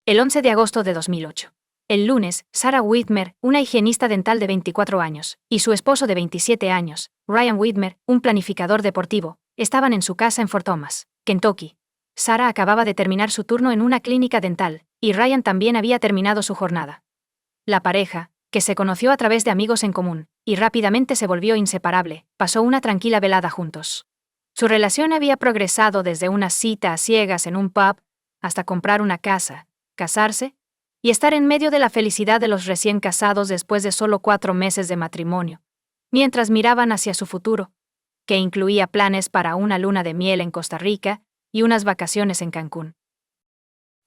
El 11 de agosto de 2008. El lunes, Sarah Whitmer, una higienista dental de 24 años, y su esposo de 27 años, Ryan Whitmer, un planificador deportivo, estaban en su casa en Fort Thomas, Kentucky. Sarah acababa de terminar su turno en una clínica dental, y Ryan también había terminado su jornada. La pareja, que se conoció a través de amigos en común, y rápidamente se volvió inseparable, pasó una tranquila velada juntos. Su relación había progresado desde una cita a ciegas en un pub, hasta comprar una casa, casarse, y estar en medio de la felicidad de los recién casados después de solo 4 meses de matrimonio, mientras miraban hacia su futuro, que incluía planes para una luna de miel en Costa Rica y unas vacaciones en Cancún.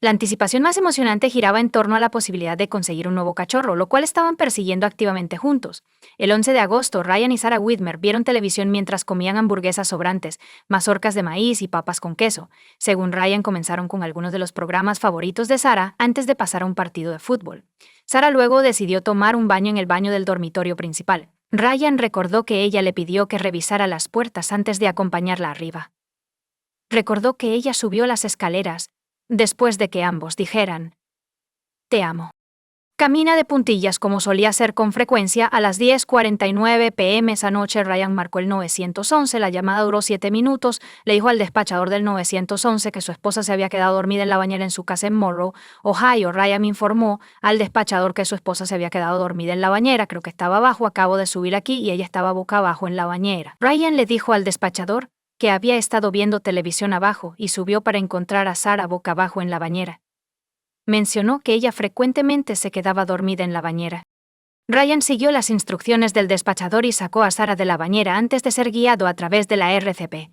La anticipación más emocionante giraba en torno a la posibilidad de conseguir un nuevo cachorro, lo cual estaban persiguiendo activamente juntos. El 11 de agosto, Ryan y Sarah Whitmer vieron televisión mientras comían hamburguesas sobrantes, mazorcas de maíz y papas con queso. Según Ryan, comenzaron con algunos de los programas favoritos de Sarah antes de pasar a un partido de fútbol. Sarah luego decidió tomar un baño en el baño del dormitorio principal. Ryan recordó que ella le pidió que revisara las puertas antes de acompañarla arriba. Recordó que ella subió las escaleras, después de que ambos dijeran: «Te amo». Camina de puntillas como solía hacer con frecuencia. A las 10:49 p.m. esa noche Ryan marcó el 911, la llamada duró 7 minutos, le dijo al despachador del 911 que su esposa se había quedado dormida en la bañera en su casa en Monroe, Ohio. Ryan informó al despachador que su esposa se había quedado dormida en la bañera, creo que estaba abajo, acabo de subir aquí y ella estaba boca abajo en la bañera. Ryan le dijo al despachador que había estado viendo televisión abajo y subió para encontrar a Sarah boca abajo en la bañera. Mencionó que ella frecuentemente se quedaba dormida en la bañera. Ryan siguió las instrucciones del despachador y sacó a Sarah de la bañera antes de ser guiado a través de la RCP.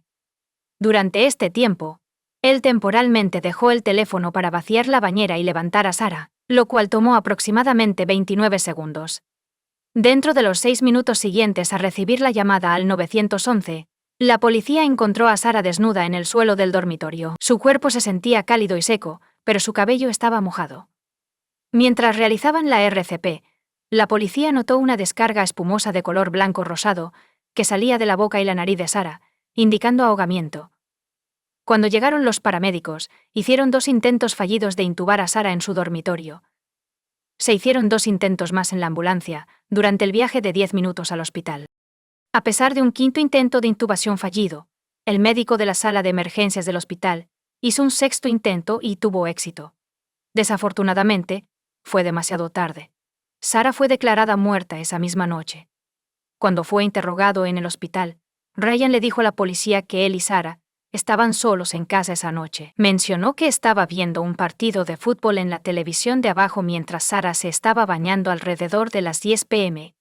Durante este tiempo, él temporalmente dejó el teléfono para vaciar la bañera y levantar a Sarah, lo cual tomó aproximadamente 29 segundos. Dentro de los 6 minutos siguientes a recibir la llamada al 911, la policía encontró a Sarah desnuda en el suelo del dormitorio. Su cuerpo se sentía cálido y seco, pero su cabello estaba mojado. Mientras realizaban la RCP, la policía notó una descarga espumosa de color blanco rosado que salía de la boca y la nariz de Sarah, indicando ahogamiento. Cuando llegaron los paramédicos, hicieron 2 intentos fallidos de intubar a Sarah en su dormitorio. Se hicieron 2 intentos más en la ambulancia, durante el viaje de 10 minutos al hospital. A pesar de un 5º intento de intubación fallido, el médico de la sala de emergencias del hospital hizo un 6º intento y tuvo éxito. Desafortunadamente, fue demasiado tarde. Sarah fue declarada muerta esa misma noche. Cuando fue interrogado en el hospital, Ryan le dijo a la policía que él y Sarah estaban solos en casa esa noche. Mencionó que estaba viendo un partido de fútbol en la televisión de abajo mientras Sarah se estaba bañando alrededor de las 10 p.m.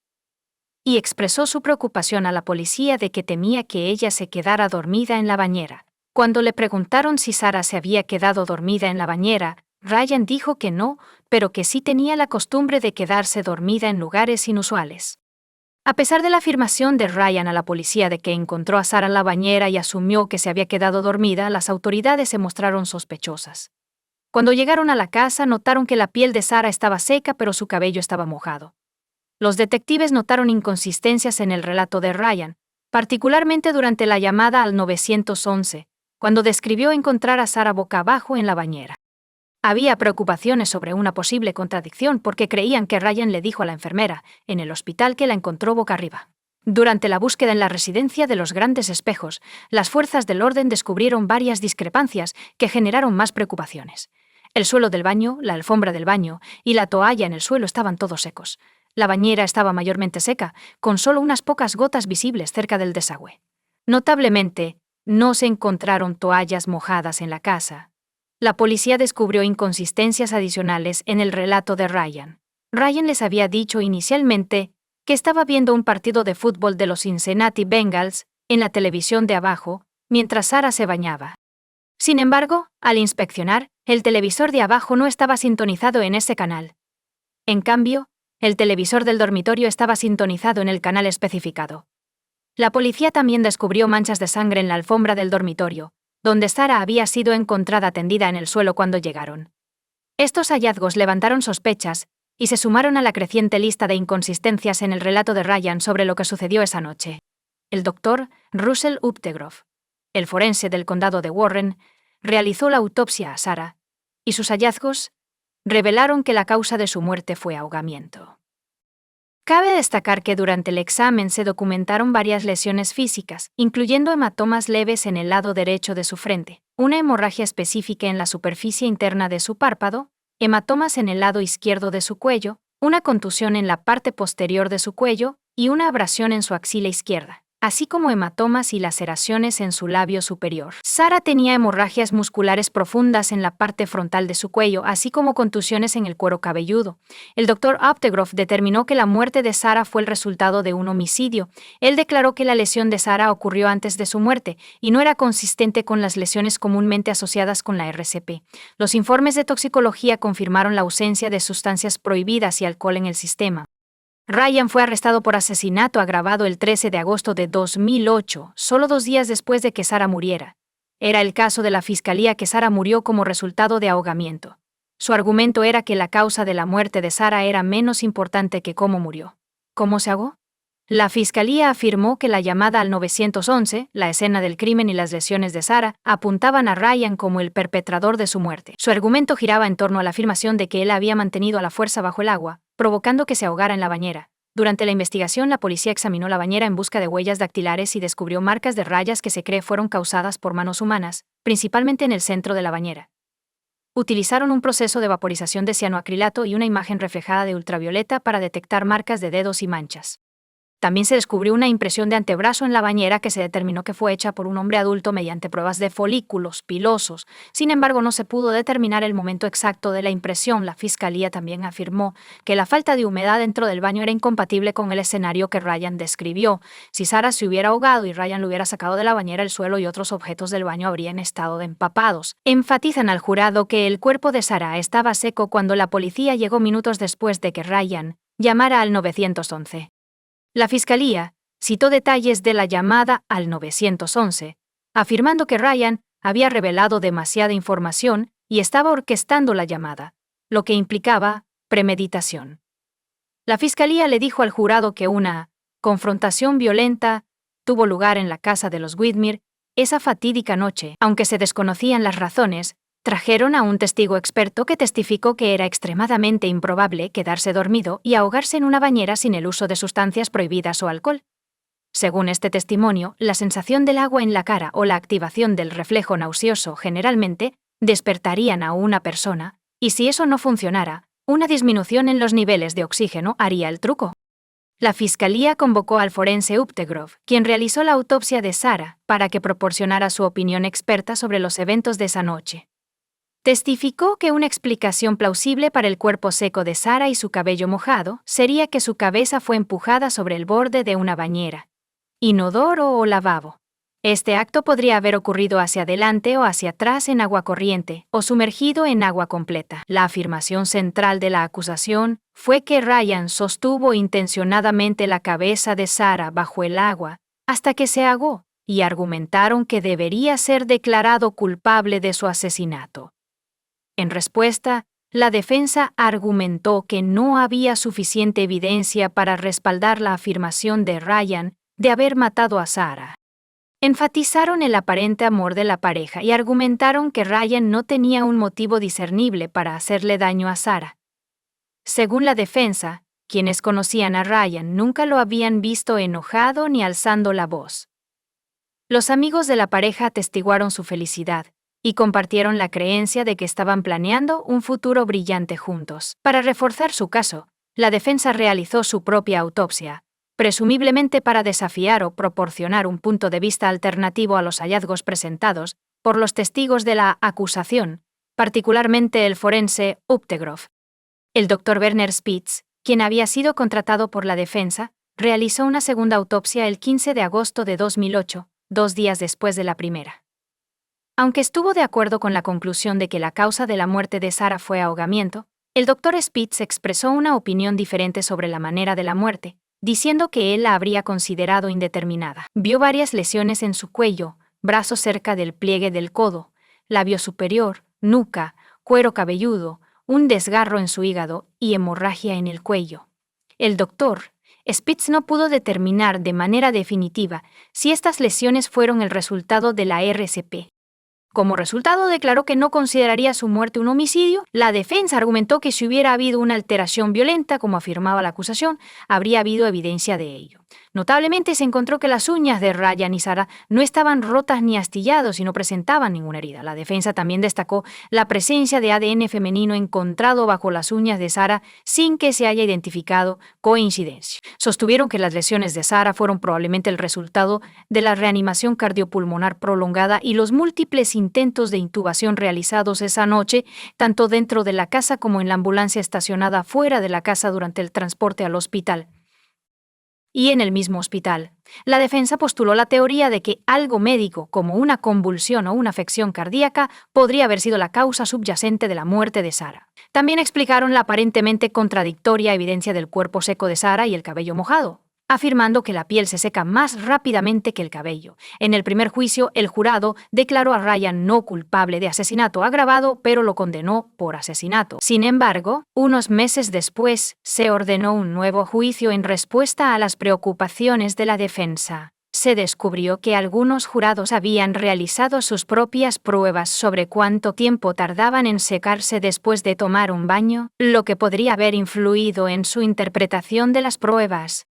y expresó su preocupación a la policía de que temía que ella se quedara dormida en la bañera. Cuando le preguntaron si Sarah se había quedado dormida en la bañera, Ryan dijo que no, pero que sí tenía la costumbre de quedarse dormida en lugares inusuales. A pesar de la afirmación de Ryan a la policía de que encontró a Sarah en la bañera y asumió que se había quedado dormida, las autoridades se mostraron sospechosas. Cuando llegaron a la casa, notaron que la piel de Sarah estaba seca, pero su cabello estaba mojado. Los detectives notaron inconsistencias en el relato de Ryan, particularmente durante la llamada al 911, cuando describió encontrar a Sarah boca abajo en la bañera. Había preocupaciones sobre una posible contradicción porque creían que Ryan le dijo a la enfermera en el hospital que la encontró boca arriba. Durante la búsqueda en la residencia de los Grandes Espejos, las fuerzas del orden descubrieron varias discrepancias que generaron más preocupaciones. El suelo del baño, la alfombra del baño y la toalla en el suelo estaban todos secos. La bañera estaba mayormente seca, con solo unas pocas gotas visibles cerca del desagüe. Notablemente, no se encontraron toallas mojadas en la casa. La policía descubrió inconsistencias adicionales en el relato de Ryan. Ryan les había dicho inicialmente que estaba viendo un partido de fútbol de los Cincinnati Bengals en la televisión de abajo, mientras Sarah se bañaba. Sin embargo, al inspeccionar, el televisor de abajo no estaba sintonizado en ese canal. En cambio, el televisor del dormitorio estaba sintonizado en el canal especificado. La policía también descubrió manchas de sangre en la alfombra del dormitorio, donde Sarah había sido encontrada tendida en el suelo cuando llegaron. Estos hallazgos levantaron sospechas y se sumaron a la creciente lista de inconsistencias en el relato de Ryan sobre lo que sucedió esa noche. El doctor Russell Updegrove, el forense del condado de Warren, realizó la autopsia a Sarah, y sus hallazgos revelaron que la causa de su muerte fue ahogamiento. Cabe destacar que durante el examen se documentaron varias lesiones físicas, incluyendo hematomas leves en el lado derecho de su frente, una hemorragia específica en la superficie interna de su párpado, hematomas en el lado izquierdo de su cuello, una contusión en la parte posterior de su cuello y una abrasión en su axila izquierda, así como hematomas y laceraciones en su labio superior. Sarah tenía hemorragias musculares profundas en la parte frontal de su cuello, así como contusiones en el cuero cabelludo. El Dr. Updegrove determinó que la muerte de Sarah fue el resultado de un homicidio. Él declaró que la lesión de Sarah ocurrió antes de su muerte y no era consistente con las lesiones comúnmente asociadas con la RCP. Los informes de toxicología confirmaron la ausencia de sustancias prohibidas y alcohol en el sistema. Ryan fue arrestado por asesinato agravado el 13 de agosto de 2008, solo 2 días después de que Sarah muriera. Era el caso de la fiscalía que Sarah murió como resultado de ahogamiento. Su argumento era que la causa de la muerte de Sarah era menos importante que cómo murió. ¿Cómo se ahogó? La fiscalía afirmó que la llamada al 911, la escena del crimen y las lesiones de Sarah apuntaban a Ryan como el perpetrador de su muerte. Su argumento giraba en torno a la afirmación de que él había mantenido a la fuerza bajo el agua, provocando que se ahogara en la bañera. Durante la investigación, la policía examinó la bañera en busca de huellas dactilares y descubrió marcas de rayas que se cree fueron causadas por manos humanas, principalmente en el centro de la bañera. Utilizaron un proceso de vaporización de cianoacrilato y una imagen reflejada de ultravioleta para detectar marcas de dedos y manchas. También se descubrió una impresión de antebrazo en la bañera que se determinó que fue hecha por un hombre adulto mediante pruebas de folículos pilosos. Sin embargo, no se pudo determinar el momento exacto de la impresión. La fiscalía también afirmó que la falta de humedad dentro del baño era incompatible con el escenario que Ryan describió. Si Sarah se hubiera ahogado y Ryan lo hubiera sacado de la bañera, el suelo y otros objetos del baño habrían estado empapados. Enfatizan al jurado que el cuerpo de Sarah estaba seco cuando la policía llegó minutos después de que Ryan llamara al 911. La fiscalía citó detalles de la llamada al 911, afirmando que Ryan había revelado demasiada información y estaba orquestando la llamada, lo que implicaba premeditación. La fiscalía le dijo al jurado que una confrontación violenta tuvo lugar en la casa de los Whitmer esa fatídica noche. Aunque se desconocían las razones, trajeron a un testigo experto que testificó que era extremadamente improbable quedarse dormido y ahogarse en una bañera sin el uso de sustancias prohibidas o alcohol. Según este testimonio, la sensación del agua en la cara o la activación del reflejo nauseoso generalmente despertarían a una persona, y si eso no funcionara, una disminución en los niveles de oxígeno haría el truco. La fiscalía convocó al forense Updegrove, quien realizó la autopsia de Sarah, para que proporcionara su opinión experta sobre los eventos de esa noche. Testificó que una explicación plausible para el cuerpo seco de Sarah y su cabello mojado sería que su cabeza fue empujada sobre el borde de una bañera, inodoro o lavabo. Este acto podría haber ocurrido hacia adelante o hacia atrás en agua corriente o sumergido en agua completa. La afirmación central de la acusación fue que Ryan sostuvo intencionadamente la cabeza de Sarah bajo el agua hasta que se ahogó y argumentaron que debería ser declarado culpable de su asesinato. En respuesta, la defensa argumentó que no había suficiente evidencia para respaldar la afirmación de Ryan de haber matado a Sarah. Enfatizaron el aparente amor de la pareja y argumentaron que Ryan no tenía un motivo discernible para hacerle daño a Sarah. Según la defensa, quienes conocían a Ryan nunca lo habían visto enojado ni alzando la voz. Los amigos de la pareja atestiguaron su felicidad y compartieron la creencia de que estaban planeando un futuro brillante juntos. Para reforzar su caso, la defensa realizó su propia autopsia, presumiblemente para desafiar o proporcionar un punto de vista alternativo a los hallazgos presentados por los testigos de la acusación, particularmente el forense Updegrove. El Dr. Werner Spitz, quien había sido contratado por la defensa, realizó una segunda autopsia el 15 de agosto de 2008, 2 días después de la primera. Aunque estuvo de acuerdo con la conclusión de que la causa de la muerte de Sarah fue ahogamiento, el Dr. Spitz expresó una opinión diferente sobre la manera de la muerte, diciendo que él la habría considerado indeterminada. Vio varias lesiones en su cuello, brazos cerca del pliegue del codo, labio superior, nuca, cuero cabelludo, un desgarro en su hígado y hemorragia en el cuello. El Dr. Spitz no pudo determinar de manera definitiva si estas lesiones fueron el resultado de la RCP. Como resultado, declaró que no consideraría su muerte un homicidio. La defensa argumentó que si hubiera habido una alteración violenta, como afirmaba la acusación, habría habido evidencia de ello. Notablemente se encontró que las uñas de Ryan y Sarah no estaban rotas ni astillados y no presentaban ninguna herida. La defensa también destacó la presencia de ADN femenino encontrado bajo las uñas de Sarah sin que se haya identificado coincidencia. Sostuvieron que las lesiones de Sarah fueron probablemente el resultado de la reanimación cardiopulmonar prolongada y los múltiples intentos de intubación realizados esa noche, tanto dentro de la casa como en la ambulancia estacionada fuera de la casa durante el transporte al hospital. Y en el mismo hospital, la defensa postuló la teoría de que algo médico, como una convulsión o una afección cardíaca, podría haber sido la causa subyacente de la muerte de Sarah. También explicaron la aparentemente contradictoria evidencia del cuerpo seco de Sarah y el cabello mojado, afirmando que la piel se seca más rápidamente que el cabello. En el primer juicio, el jurado declaró a Ryan no culpable de asesinato agravado, pero lo condenó por asesinato. Sin embargo, unos meses después, se ordenó un nuevo juicio en respuesta a las preocupaciones de la defensa. Se descubrió que algunos jurados habían realizado sus propias pruebas sobre cuánto tiempo tardaban en secarse después de tomar un baño, lo que podría haber influido en su interpretación de las pruebas.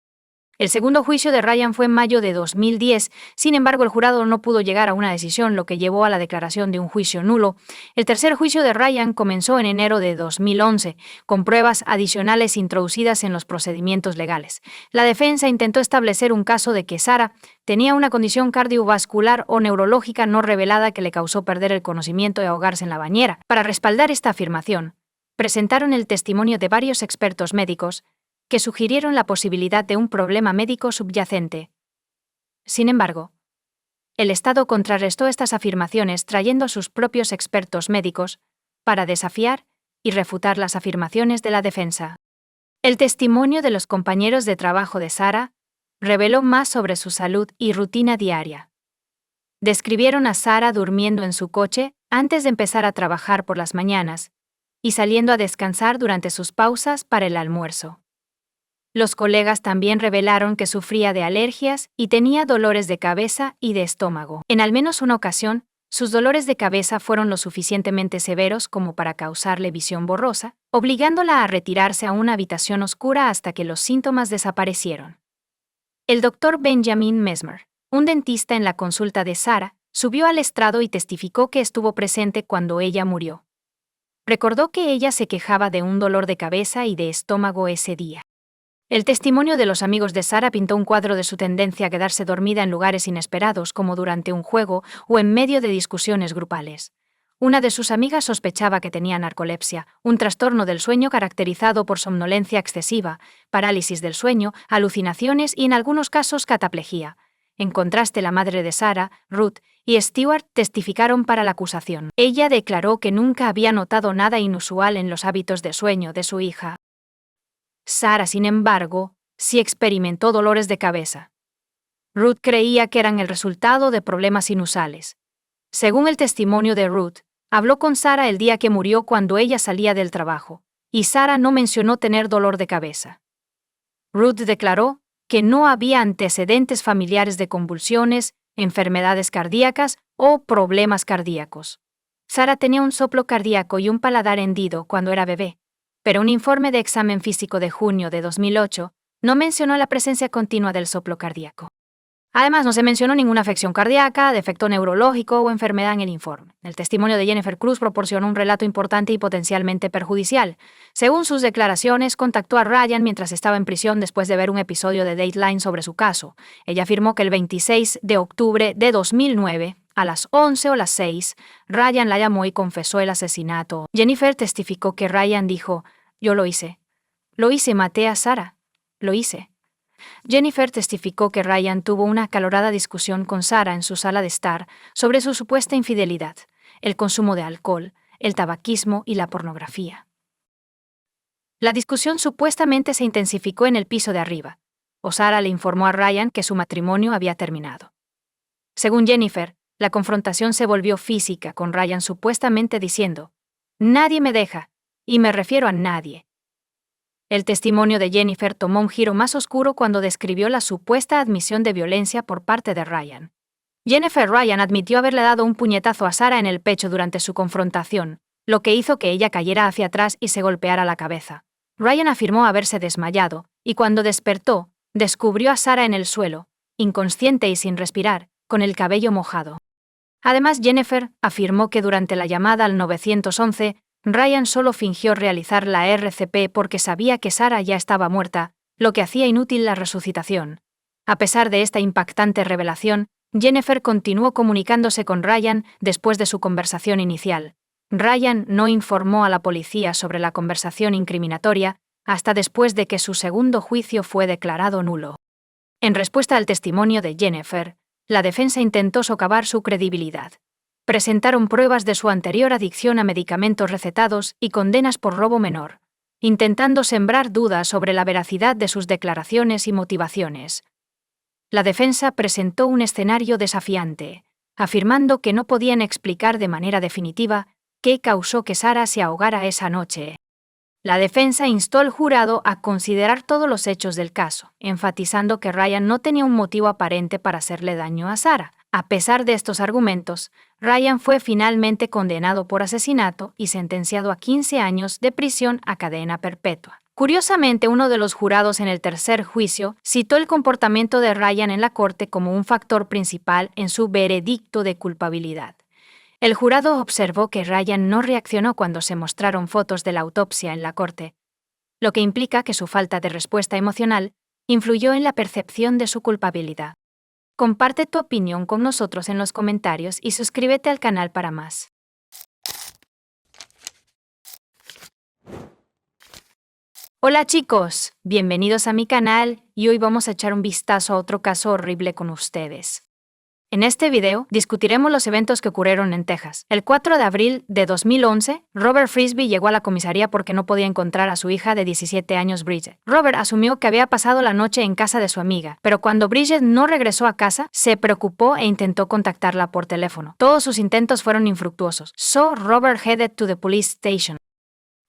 El segundo juicio de Ryan fue en mayo de 2010, sin embargo el jurado no pudo llegar a una decisión, lo que llevó a la declaración de un juicio nulo. El tercer juicio de Ryan comenzó en enero de 2011, con pruebas adicionales introducidas en los procedimientos legales. La defensa intentó establecer un caso de que Sarah tenía una condición cardiovascular o neurológica no revelada que le causó perder el conocimiento y ahogarse en la bañera. Para respaldar esta afirmación, presentaron el testimonio de varios expertos médicos que sugirieron la posibilidad de un problema médico subyacente. Sin embargo, el Estado contrarrestó estas afirmaciones trayendo a sus propios expertos médicos para desafiar y refutar las afirmaciones de la defensa. El testimonio de los compañeros de trabajo de Sarah reveló más sobre su salud y rutina diaria. Describieron a Sarah durmiendo en su coche antes de empezar a trabajar por las mañanas y saliendo a descansar durante sus pausas para el almuerzo. Los colegas también revelaron que sufría de alergias y tenía dolores de cabeza y de estómago. En al menos una ocasión, sus dolores de cabeza fueron lo suficientemente severos como para causarle visión borrosa, obligándola a retirarse a una habitación oscura hasta que los síntomas desaparecieron. El doctor Benjamin Mesmer, un dentista en la consulta de Sarah, subió al estrado y testificó que estuvo presente cuando ella murió. Recordó que ella se quejaba de un dolor de cabeza y de estómago ese día. El testimonio de los amigos de Sarah pintó un cuadro de su tendencia a quedarse dormida en lugares inesperados, como durante un juego o en medio de discusiones grupales. Una de sus amigas sospechaba que tenía narcolepsia, un trastorno del sueño caracterizado por somnolencia excesiva, parálisis del sueño, alucinaciones y en algunos casos cataplejía. En contraste, la madre de Sarah, Ruth, y Stewart testificaron para la acusación. Ella declaró que nunca había notado nada inusual en los hábitos de sueño de su hija. Sarah, sin embargo, sí experimentó dolores de cabeza. Ruth creía que eran el resultado de problemas sinusales. Según el testimonio de Ruth, habló con Sarah el día que murió cuando ella salía del trabajo, y Sarah no mencionó tener dolor de cabeza. Ruth declaró que no había antecedentes familiares de convulsiones, enfermedades cardíacas o problemas cardíacos. Sarah tenía un soplo cardíaco y un paladar hendido cuando era bebé, pero un informe de examen físico de junio de 2008 no mencionó la presencia continua del soplo cardíaco. Además, no se mencionó ninguna afección cardíaca, defecto neurológico o enfermedad en el informe. El testimonio de Jennifer Cruz proporcionó un relato importante y potencialmente perjudicial. Según sus declaraciones, contactó a Ryan mientras estaba en prisión después de ver un episodio de Dateline sobre su caso. Ella afirmó que el 26 de octubre de 2009, a las 11 o las 6, Ryan la llamó y confesó el asesinato. Jennifer testificó que Ryan dijo: «Yo lo hice. Lo hice, maté a Sarah. Lo hice». Jennifer testificó que Ryan tuvo una acalorada discusión con Sarah en su sala de estar sobre su supuesta infidelidad, el consumo de alcohol, el tabaquismo y la pornografía. La discusión supuestamente se intensificó en el piso de arriba, o Sarah le informó a Ryan que su matrimonio había terminado. Según Jennifer, la confrontación se volvió física, con Ryan supuestamente diciendo: «Nadie me deja, y me refiero a nadie». El testimonio de Jennifer tomó un giro más oscuro cuando describió la supuesta admisión de violencia por parte de Ryan. Jennifer Ryan admitió haberle dado un puñetazo a Sarah en el pecho durante su confrontación, lo que hizo que ella cayera hacia atrás y se golpeara la cabeza. Ryan afirmó haberse desmayado, y cuando despertó, descubrió a Sarah en el suelo, inconsciente y sin respirar, con el cabello mojado. Además, Jennifer afirmó que durante la llamada al 911, Ryan solo fingió realizar la RCP porque sabía que Sarah ya estaba muerta, lo que hacía inútil la resucitación. A pesar de esta impactante revelación, Jennifer continuó comunicándose con Ryan después de su conversación inicial. Ryan no informó a la policía sobre la conversación incriminatoria hasta después de que su segundo juicio fue declarado nulo. En respuesta al testimonio de Jennifer, la defensa intentó socavar su credibilidad. Presentaron pruebas de su anterior adicción a medicamentos recetados y condenas por robo menor, intentando sembrar dudas sobre la veracidad de sus declaraciones y motivaciones. La defensa presentó un escenario desafiante, afirmando que no podían explicar de manera definitiva qué causó que Sarah se ahogara esa noche. La defensa instó al jurado a considerar todos los hechos del caso, enfatizando que Ryan no tenía un motivo aparente para hacerle daño a Sarah. A pesar de estos argumentos, Ryan fue finalmente condenado por asesinato y sentenciado a 15 años de prisión a cadena perpetua. Curiosamente, uno de los jurados en el tercer juicio citó el comportamiento de Ryan en la corte como un factor principal en su veredicto de culpabilidad. El jurado observó que Ryan no reaccionó cuando se mostraron fotos de la autopsia en la corte, lo que implica que su falta de respuesta emocional influyó en la percepción de su culpabilidad. Comparte tu opinión con nosotros en los comentarios y suscríbete al canal para más. Hola chicos, bienvenidos a mi canal y hoy vamos a echar un vistazo a otro caso horrible con ustedes. En este video discutiremos los eventos que ocurrieron en Texas. El 4 de abril de 2011, Robert Frisby llegó a la comisaría porque no podía encontrar a su hija de 17 años, Bridget. Robert asumió que había pasado la noche en casa de su amiga, pero cuando Bridget no regresó a casa, se preocupó e intentó contactarla por teléfono. Todos sus intentos fueron infructuosos. So Robert headed to the police station.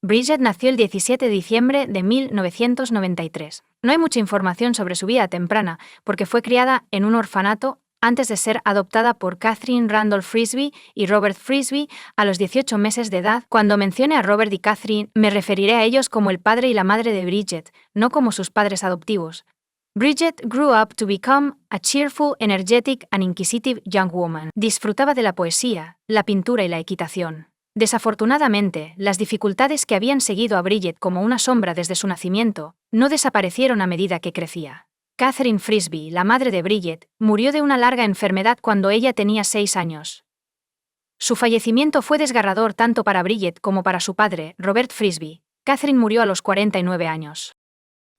Bridget nació el 17 de diciembre de 1993. No hay mucha información sobre su vida temprana, porque fue criada en un orfanato antes de ser adoptada por Catherine Randolph Frisby y Robert Frisby a los 18 meses de edad. Cuando mencione a Robert y Catherine, me referiré a ellos como el padre y la madre de Bridget, no como sus padres adoptivos. Bridget grew up to become a cheerful, energetic and inquisitive young woman. Disfrutaba de la poesía, la pintura y la equitación. Desafortunadamente, las dificultades que habían seguido a Bridget como una sombra desde su nacimiento no desaparecieron a medida que crecía. Catherine Frisby, la madre de Bridget, murió de una larga enfermedad cuando ella tenía 6 años. Su fallecimiento fue desgarrador tanto para Bridget como para su padre, Robert Frisby. Catherine murió a los 49 años.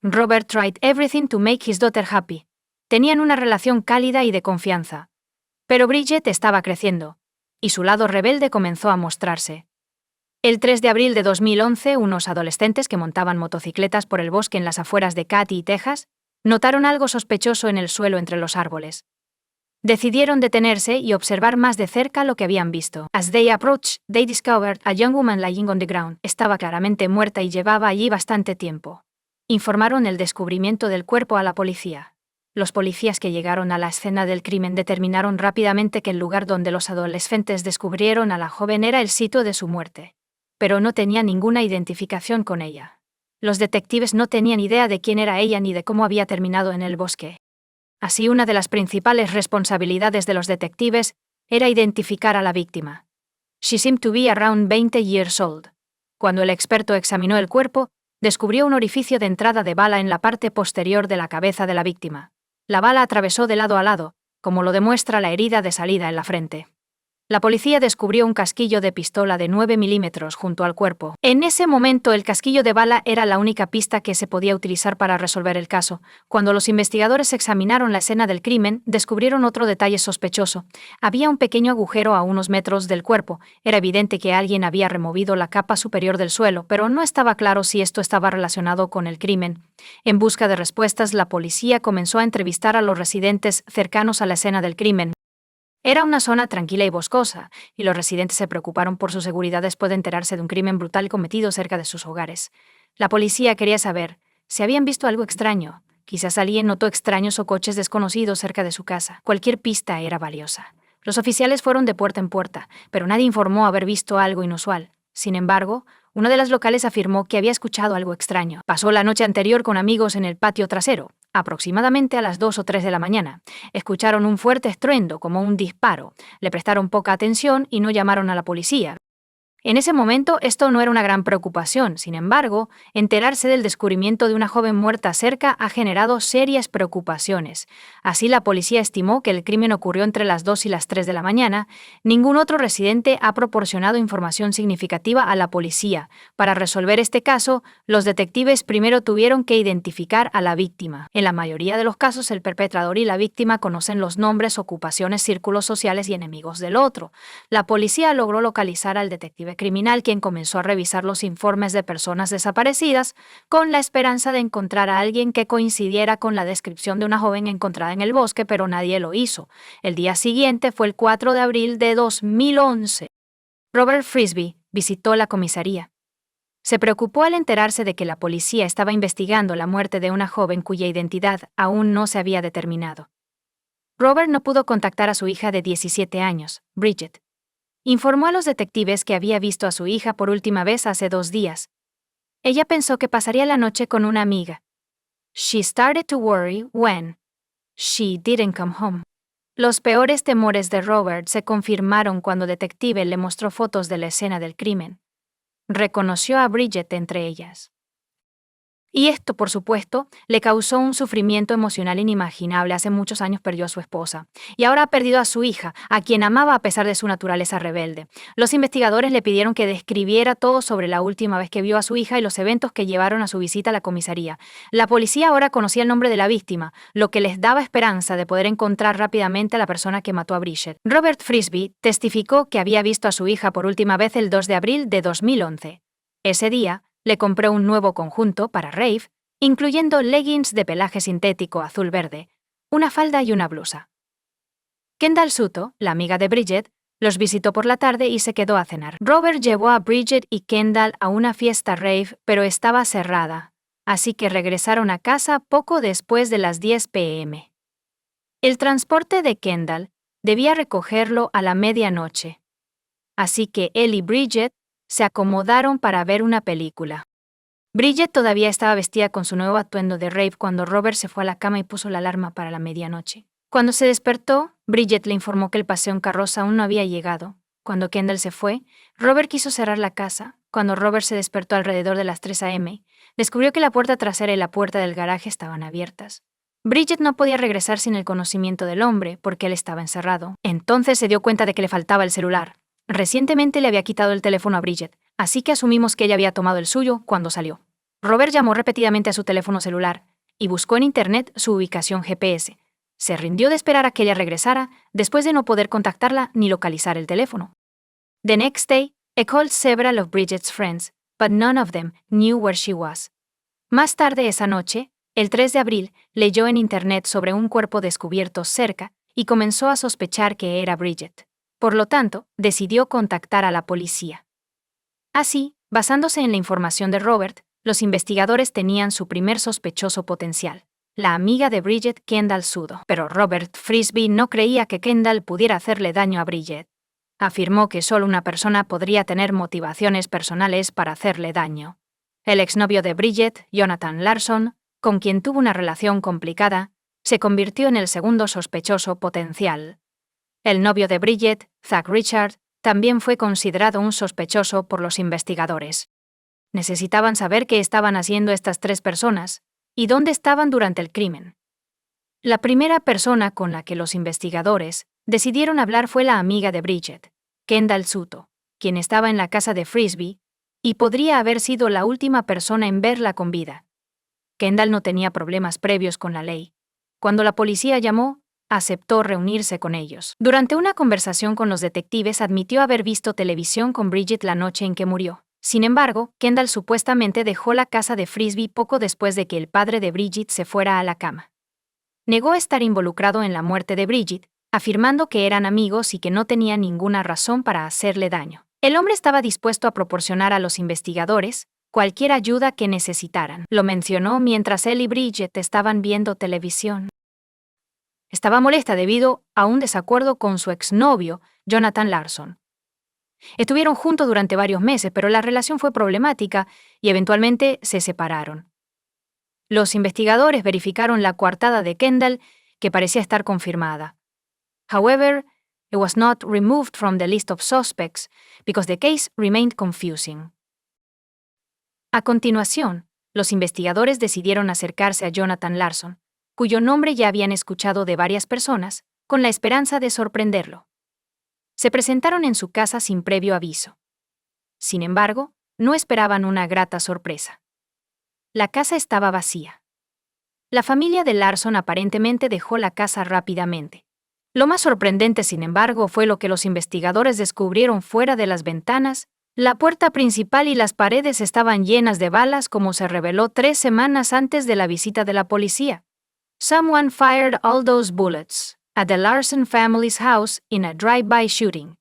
Robert tried everything to make his daughter happy. Tenían una relación cálida y de confianza. Pero Bridget estaba creciendo, y su lado rebelde comenzó a mostrarse. El 3 de abril de 2011, unos adolescentes que montaban motocicletas por el bosque en las afueras de Katy, Texas, notaron algo sospechoso en el suelo entre los árboles. Decidieron detenerse y observar más de cerca lo que habían visto. As they approached, they discovered a young woman lying on the ground. Estaba claramente muerta y llevaba allí bastante tiempo. Informaron el descubrimiento del cuerpo a la policía. Los policías que llegaron a la escena del crimen determinaron rápidamente que el lugar donde los adolescentes descubrieron a la joven era el sitio de su muerte. Pero no tenía ninguna identificación con ella. Los detectives no tenían idea de quién era ella ni de cómo había terminado en el bosque. Así, una de las principales responsabilidades de los detectives era identificar a la víctima. She seemed to be around 20 years old. Cuando el experto examinó el cuerpo, descubrió un orificio de entrada de bala en la parte posterior de la cabeza de la víctima. La bala atravesó de lado a lado, como lo demuestra la herida de salida en la frente. La policía descubrió un casquillo de pistola de 9 milímetros junto al cuerpo. En ese momento, el casquillo de bala era la única pista que se podía utilizar para resolver el caso. Cuando los investigadores examinaron la escena del crimen, descubrieron otro detalle sospechoso. Había un pequeño agujero a unos metros del cuerpo. Era evidente que alguien había removido la capa superior del suelo, pero no estaba claro si esto estaba relacionado con el crimen. En busca de respuestas, la policía comenzó a entrevistar a los residentes cercanos a la escena del crimen. Era una zona tranquila y boscosa, y los residentes se preocuparon por su seguridad después de enterarse de un crimen brutal cometido cerca de sus hogares. La policía quería saber si habían visto algo extraño, Quizás alguien notó extraños o coches desconocidos cerca de su casa. Cualquier pista era valiosa. Los oficiales fueron de puerta en puerta, pero nadie informó haber visto algo inusual. Sin embargo, uno de los locales afirmó que había escuchado algo extraño. Pasó la noche anterior con amigos en el patio trasero. Aproximadamente a las 2 o 3 de la mañana. Escucharon un fuerte estruendo, como un disparo. Le prestaron poca atención y no llamaron a la policía. En ese momento esto no era una gran preocupación, sin embargo, enterarse del descubrimiento de una joven muerta cerca ha generado serias preocupaciones. Así la policía estimó que el crimen ocurrió entre las 2 y las 3 de la mañana. Ningún otro residente ha proporcionado información significativa a la policía. Para resolver este caso, los detectives primero tuvieron que identificar a la víctima. En la mayoría de los casos, el perpetrador y la víctima conocen los nombres, ocupaciones, círculos sociales y enemigos del otro. La policía logró localizar al detective criminal, quien comenzó a revisar los informes de personas desaparecidas con la esperanza de encontrar a alguien que coincidiera con la descripción de una joven encontrada en el bosque, pero nadie lo hizo. El día siguiente fue el 4 de abril de 2011. Robert Frisby visitó la comisaría. Se preocupó al enterarse de que la policía estaba investigando la muerte de una joven cuya identidad aún no se había determinado. Robert no pudo contactar a su hija de 17 años, Bridget. Informó a los detectives que había visto a su hija por última vez hace 2 días. Ella pensó que pasaría la noche con una amiga. She started to worry when she didn't come home. Los peores temores de Robert se confirmaron cuando el detective le mostró fotos de la escena del crimen. Reconoció a Bridget entre ellas. Y esto, por supuesto, le causó un sufrimiento emocional inimaginable. Hace muchos años perdió a su esposa. Y ahora ha perdido a su hija, a quien amaba a pesar de su naturaleza rebelde. Los investigadores le pidieron que describiera todo sobre la última vez que vio a su hija y los eventos que llevaron a su visita a la comisaría. La policía ahora conocía el nombre de la víctima, lo que les daba esperanza de poder encontrar rápidamente a la persona que mató a Bridget. Robert Frisby testificó que había visto a su hija por última vez el 2 de abril de 2011. Ese día, le compró un nuevo conjunto para rave, incluyendo leggings de pelaje sintético azul-verde, una falda y una blusa. Kendall Suto, la amiga de Bridget, los visitó por la tarde y se quedó a cenar. Robert llevó a Bridget y Kendall a una fiesta rave, pero estaba cerrada, así que regresaron a casa poco después de las 10 p.m. El transporte de Kendall debía recogerlo a la medianoche, así que él y Bridget se acomodaron para ver una película. Bridget todavía estaba vestida con su nuevo atuendo de rave cuando Robert se fue a la cama y puso la alarma para la medianoche. Cuando se despertó, Bridget le informó que el paseo en carroza aún no había llegado. Cuando Kendall se fue, Robert quiso cerrar la casa. Cuando Robert se despertó alrededor de las 3 a.m., descubrió que la puerta trasera y la puerta del garaje estaban abiertas. Bridget no podía regresar sin el conocimiento del hombre porque él estaba encerrado. Entonces se dio cuenta de que le faltaba el celular. Recientemente le había quitado el teléfono a Bridget, así que asumimos que ella había tomado el suyo cuando salió. Robert llamó repetidamente a su teléfono celular y buscó en Internet su ubicación GPS. Se rindió de esperar a que ella regresara después de no poder contactarla ni localizar el teléfono. The next day, I called several of Bridget's friends, but none of them knew where she was. Más tarde esa noche, el 3 de abril, leyó en Internet sobre un cuerpo descubierto cerca y comenzó a sospechar que era Bridget. Por lo tanto, decidió contactar a la policía. Así, basándose en la información de Robert, los investigadores tenían su primer sospechoso potencial, la amiga de Bridget, Kendall Suto. Pero Robert Frisby no creía que Kendall pudiera hacerle daño a Bridget. Afirmó que solo una persona podría tener motivaciones personales para hacerle daño. El exnovio de Bridget, Jonathan Larson, con quien tuvo una relación complicada, se convirtió en el segundo sospechoso potencial. El novio de Bridget, Zach Richard, también fue considerado un sospechoso por los investigadores. Necesitaban saber qué estaban haciendo estas 3 personas y dónde estaban durante el crimen. La primera persona con la que los investigadores decidieron hablar fue la amiga de Bridget, Kendall Suto, quien estaba en la casa de Frisby y podría haber sido la última persona en verla con vida. Kendall no tenía problemas previos con la ley. Cuando la policía llamó, aceptó reunirse con ellos. Durante una conversación con los detectives admitió haber visto televisión con Bridget la noche en que murió. Sin embargo, Kendall supuestamente dejó la casa de Frisby poco después de que el padre de Bridget se fuera a la cama. Negó estar involucrado en la muerte de Bridget, afirmando que eran amigos y que no tenía ninguna razón para hacerle daño. El hombre estaba dispuesto a proporcionar a los investigadores cualquier ayuda que necesitaran. Lo mencionó mientras él y Bridget estaban viendo televisión. Estaba molesta debido a un desacuerdo con su exnovio, Jonathan Larson. Estuvieron juntos durante varios meses, pero la relación fue problemática y eventualmente se separaron. Los investigadores verificaron la coartada de Kendall, que parecía estar confirmada. However, it was not removed from the list of suspects because the case remained confusing. A continuación, los investigadores decidieron acercarse a Jonathan Larson, cuyo nombre ya habían escuchado de varias personas, con la esperanza de sorprenderlo. Se presentaron en su casa sin previo aviso. Sin embargo, no esperaban una grata sorpresa. La casa estaba vacía. La familia de Larson aparentemente dejó la casa rápidamente. Lo más sorprendente, sin embargo, fue lo que los investigadores descubrieron fuera de las ventanas. La puerta principal y las paredes estaban llenas de balas, como se reveló 3 semanas antes de la visita de la policía. Someone fired all those bullets at the Larson family's house in a drive-by shooting.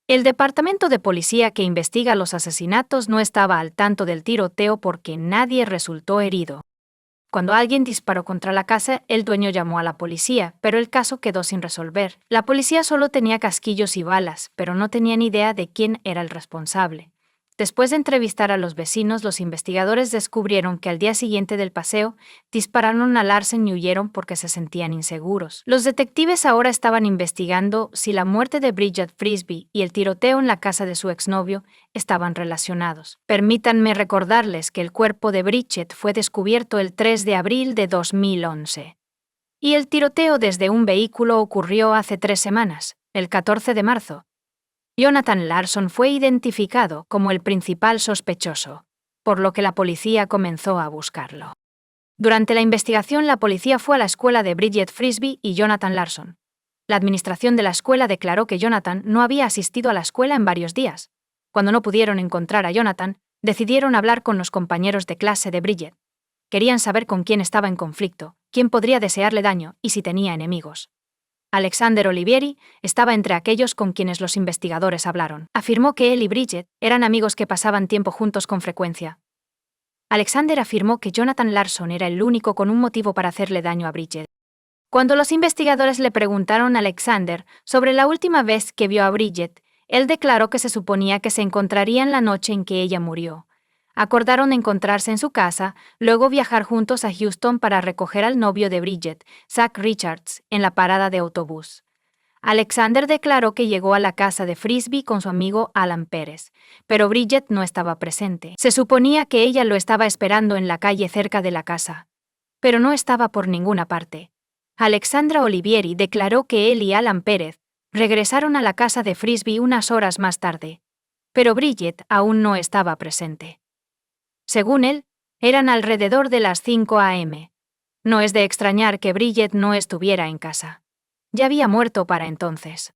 El departamento de policía que investiga los asesinatos no estaba al tanto del tiroteo porque nadie resultó herido. Cuando alguien disparó contra la casa, el dueño llamó a la policía, pero el caso quedó sin resolver. La policía solo tenía casquillos y balas, pero no tenían idea de quién era el responsable. Después de entrevistar a los vecinos, los investigadores descubrieron que al día siguiente del paseo, dispararon a Larson y huyeron porque se sentían inseguros. Los detectives ahora estaban investigando si la muerte de Bridget Frisbee y el tiroteo en la casa de su exnovio estaban relacionados. Permítanme recordarles que el cuerpo de Bridget fue descubierto el 3 de abril de 2011. Y el tiroteo desde un vehículo ocurrió hace 3 semanas, el 14 de marzo. Jonathan Larson fue identificado como el principal sospechoso, por lo que la policía comenzó a buscarlo. Durante la investigación, la policía fue a la escuela de Bridget Frisbee y Jonathan Larson. La administración de la escuela declaró que Jonathan no había asistido a la escuela en varios días. Cuando no pudieron encontrar a Jonathan, decidieron hablar con los compañeros de clase de Bridget. Querían saber con quién estaba en conflicto, quién podría desearle daño y si tenía enemigos. Alexander Olivieri estaba entre aquellos con quienes los investigadores hablaron. Afirmó que él y Bridget eran amigos que pasaban tiempo juntos con frecuencia. Alexander afirmó que Jonathan Larson era el único con un motivo para hacerle daño a Bridget. Cuando los investigadores le preguntaron a Alexander sobre la última vez que vio a Bridget, él declaró que se suponía que se encontrarían la noche en que ella murió. Acordaron encontrarse en su casa, luego viajar juntos a Houston para recoger al novio de Bridget, Zach Richards, en la parada de autobús. Alexander declaró que llegó a la casa de Frisbee con su amigo Alan Pérez, pero Bridget no estaba presente. Se suponía que ella lo estaba esperando en la calle cerca de la casa, pero no estaba por ninguna parte. Alexandra Olivieri declaró que él y Alan Pérez regresaron a la casa de Frisbee unas horas más tarde, pero Bridget aún no estaba presente. Según él, eran alrededor de las 5 a.m. No es de extrañar que Bridget no estuviera en casa. Ya había muerto para entonces.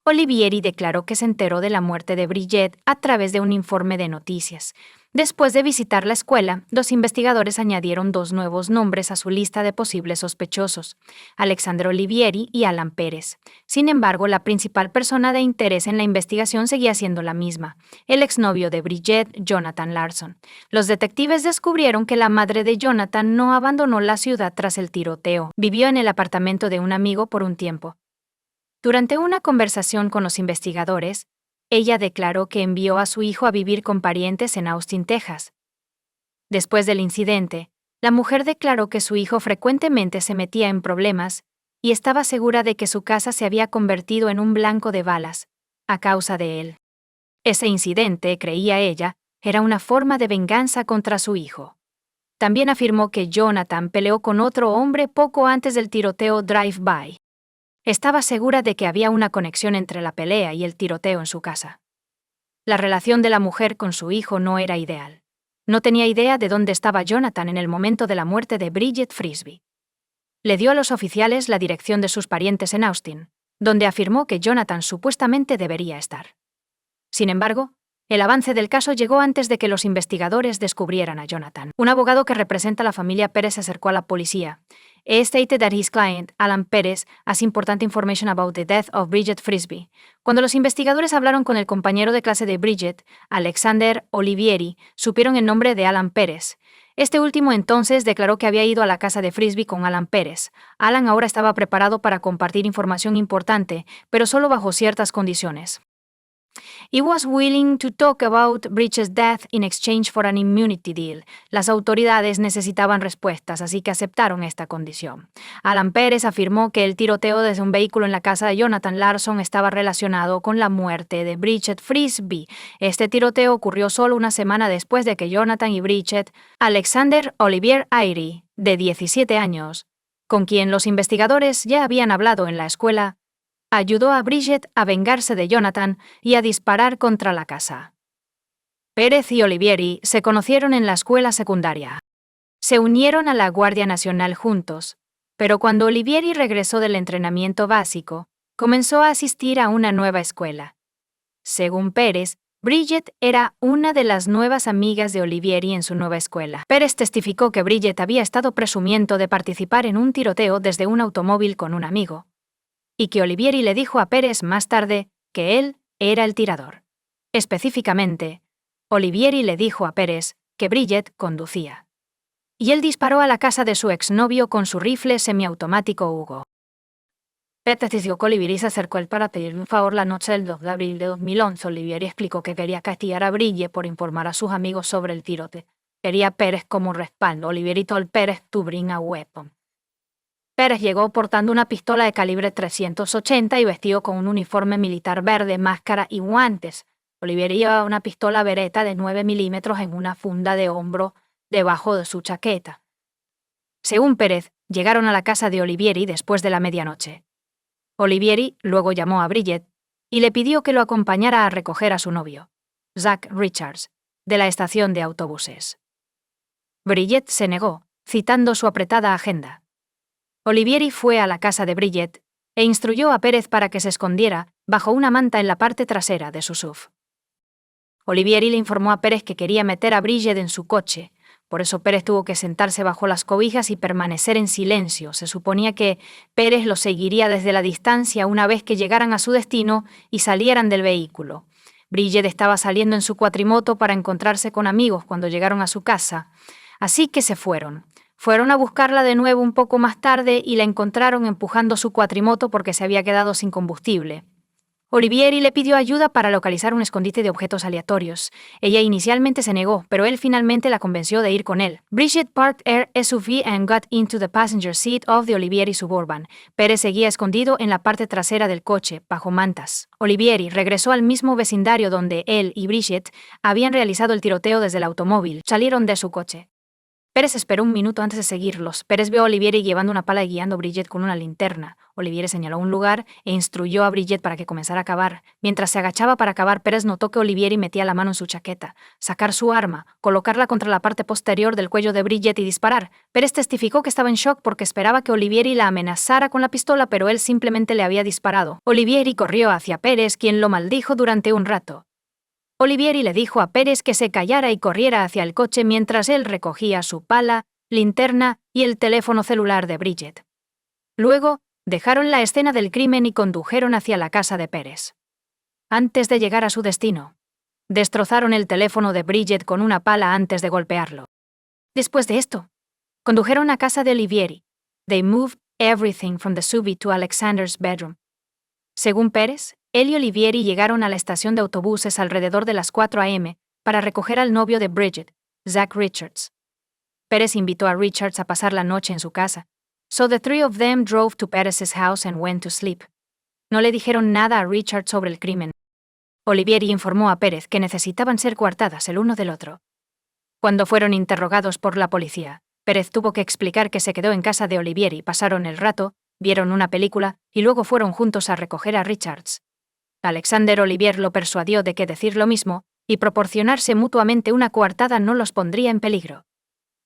Olivieri declaró que se enteró de la muerte de Bridget a través de un informe de noticias. Después de visitar la escuela, los investigadores añadieron 2 nuevos nombres a su lista de posibles sospechosos, Alexander Olivieri y Alan Pérez. Sin embargo, la principal persona de interés en la investigación seguía siendo la misma, el exnovio de Bridget, Jonathan Larson. Los detectives descubrieron que la madre de Jonathan no abandonó la ciudad tras el tiroteo. Vivió en el apartamento de un amigo por un tiempo. Durante una conversación con los investigadores, ella declaró que envió a su hijo a vivir con parientes en Austin, Texas. Después del incidente, la mujer declaró que su hijo frecuentemente se metía en problemas y estaba segura de que su casa se había convertido en un blanco de balas, a causa de él. Ese incidente, creía ella, era una forma de venganza contra su hijo. También afirmó que Jonathan peleó con otro hombre poco antes del tiroteo drive-by. Estaba segura de que había una conexión entre la pelea y el tiroteo en su casa. La relación de la mujer con su hijo no era ideal. No tenía idea de dónde estaba Jonathan en el momento de la muerte de Bridget Frisbee. Le dio a los oficiales la dirección de sus parientes en Austin, donde afirmó que Jonathan supuestamente debería estar. Sin embargo, el avance del caso llegó antes de que los investigadores descubrieran a Jonathan. Un abogado que representa a la familia Pérez se acercó a la policía. stated that his client, Alan Perez, has important information about the death of Bridget Frisbee. Cuando los investigadores hablaron con el compañero de clase de Bridget, Alexander Olivieri, supieron el nombre de Alan Perez. Este último entonces declaró que había ido a la casa de Frisbee con Alan Perez. Alan ahora estaba preparado para compartir información importante, pero solo bajo ciertas condiciones. He was willing to talk about Bridget's death in exchange for an immunity deal. Las autoridades necesitaban respuestas, así que aceptaron esta condición. Alan Perez afirmó que el tiroteo desde un vehículo en la casa de Jonathan Larson estaba relacionado con la muerte de Bridget Frisbee. Este tiroteo ocurrió solo una semana después de que Jonathan y Bridget, Alexander Olivier Airy, de 17 años, con quien los investigadores ya habían hablado en la escuela, ayudó a Bridget a vengarse de Jonathan y a disparar contra la casa. Perez y Olivieri se conocieron en la escuela secundaria. Se unieron a la Guardia Nacional juntos, pero cuando Olivieri regresó del entrenamiento básico, comenzó a asistir a una nueva escuela. Según Perez, Bridget era una de las nuevas amigas de Olivieri en su nueva escuela. Perez testificó que Bridget había estado presumiendo de participar en un tiroteo desde un automóvil con un amigo, y que Olivieri le dijo a Perez más tarde que él era el tirador. Específicamente, Olivieri le dijo a Perez que Bridget conducía. Y él disparó a la casa de su exnovio con su rifle semiautomático Hugo. Perez testificó que Olivieri se acercó a él para pedirle un favor la noche del 2 de abril de 2011. Olivieri explicó que quería castigar a Bridget por informar a sus amigos sobre el tiroteo. Quería a Perez como respaldo. Olivieri told Perez to bring a weapon. Perez llegó portando una pistola de calibre .380 y vestido con un uniforme militar verde, máscara y guantes. Olivieri llevaba una pistola Beretta de 9 milímetros en una funda de hombro debajo de su chaqueta. Según Perez, llegaron a la casa de Olivieri después de la medianoche. Olivieri luego llamó a Bridget y le pidió que lo acompañara a recoger a su novio, Zach Richards, de la estación de autobuses. Bridget se negó, citando su apretada agenda. Olivieri fue a la casa de Bridget e instruyó a Perez para que se escondiera bajo una manta en la parte trasera de su SUV. Olivieri le informó a Perez que quería meter a Bridget en su coche, por eso Perez tuvo que sentarse bajo las cobijas y permanecer en silencio. Se suponía que Perez lo seguiría desde la distancia una vez que llegaran a su destino y salieran del vehículo. Bridget estaba saliendo en su cuatrimoto para encontrarse con amigos cuando llegaron a su casa, así que se fueron. Fueron a buscarla de nuevo un poco más tarde y la encontraron empujando su cuatrimoto porque se había quedado sin combustible. Olivieri le pidió ayuda para localizar un escondite de objetos aleatorios. Ella inicialmente se negó, pero él finalmente la convenció de ir con él. Bridget parked her SUV and got into the passenger seat of the Olivieri Suburban. Perez seguía escondido en la parte trasera del coche, bajo mantas. Olivieri regresó al mismo vecindario donde él y Bridget habían realizado el tiroteo desde el automóvil. Salieron de su coche. Perez esperó un minuto antes de seguirlos. Perez vio a Olivieri llevando una pala y guiando a Bridget con una linterna. Olivieri señaló un lugar e instruyó a Bridget para que comenzara a cavar. Mientras se agachaba para cavar, Perez notó que Olivieri metía la mano en su chaqueta, sacar su arma, colocarla contra la parte posterior del cuello de Bridget y disparar. Perez testificó que estaba en shock porque esperaba que Olivieri la amenazara con la pistola, pero él simplemente le había disparado. Olivieri corrió hacia Perez, quien lo maldijo durante un rato. Olivieri le dijo a Perez que se callara y corriera hacia el coche mientras él recogía su pala, linterna y el teléfono celular de Bridget. Luego, dejaron la escena del crimen y condujeron hacia la casa de Perez. Antes de llegar a su destino, destrozaron el teléfono de Bridget con una pala antes de golpearlo. Después de esto, condujeron a casa de Olivieri. They moved everything from the SUV to Alexander's bedroom. Según Perez, él y Olivieri llegaron a la estación de autobuses alrededor de las 4 a.m. para recoger al novio de Bridget, Zach Richards. Perez invitó a Richards a pasar la noche en su casa. So the three of them drove to Perez's house and went to sleep. No le dijeron nada a Richards sobre el crimen. Olivieri informó a Perez que necesitaban ser coartadas el uno del otro. Cuando fueron interrogados por la policía, Perez tuvo que explicar que se quedó en casa de Olivieri, pasaron el rato, vieron una película y luego fueron juntos a recoger a Richards. Alexander Olivier lo persuadió de que decir lo mismo y proporcionarse mutuamente una coartada no los pondría en peligro.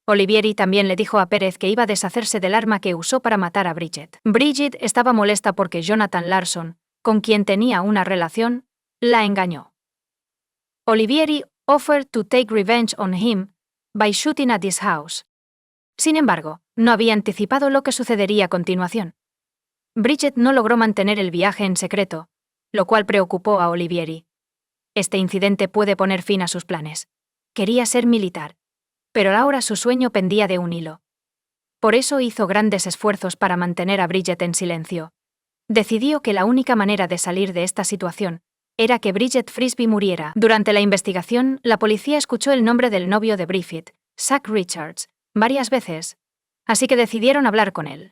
Olivieri también le dijo a Perez que iba a deshacerse del arma que usó para matar a Bridget. Bridget estaba molesta porque Jonathan Larson, con quien tenía una relación, la engañó. Olivieri offered to take revenge on him by shooting at his house. Sin embargo, no había anticipado lo que sucedería a continuación. Bridget no logró mantener el viaje en secreto, lo cual preocupó a Olivieri. Este incidente puede poner fin a sus planes. Quería ser militar, pero ahora su sueño pendía de un hilo. Por eso hizo grandes esfuerzos para mantener a Bridget en silencio. Decidió que la única manera de salir de esta situación era que Bridget Frisbee muriera. Durante la investigación, la policía escuchó el nombre del novio de Bridget, Zach Richards, varias veces, así que decidieron hablar con él.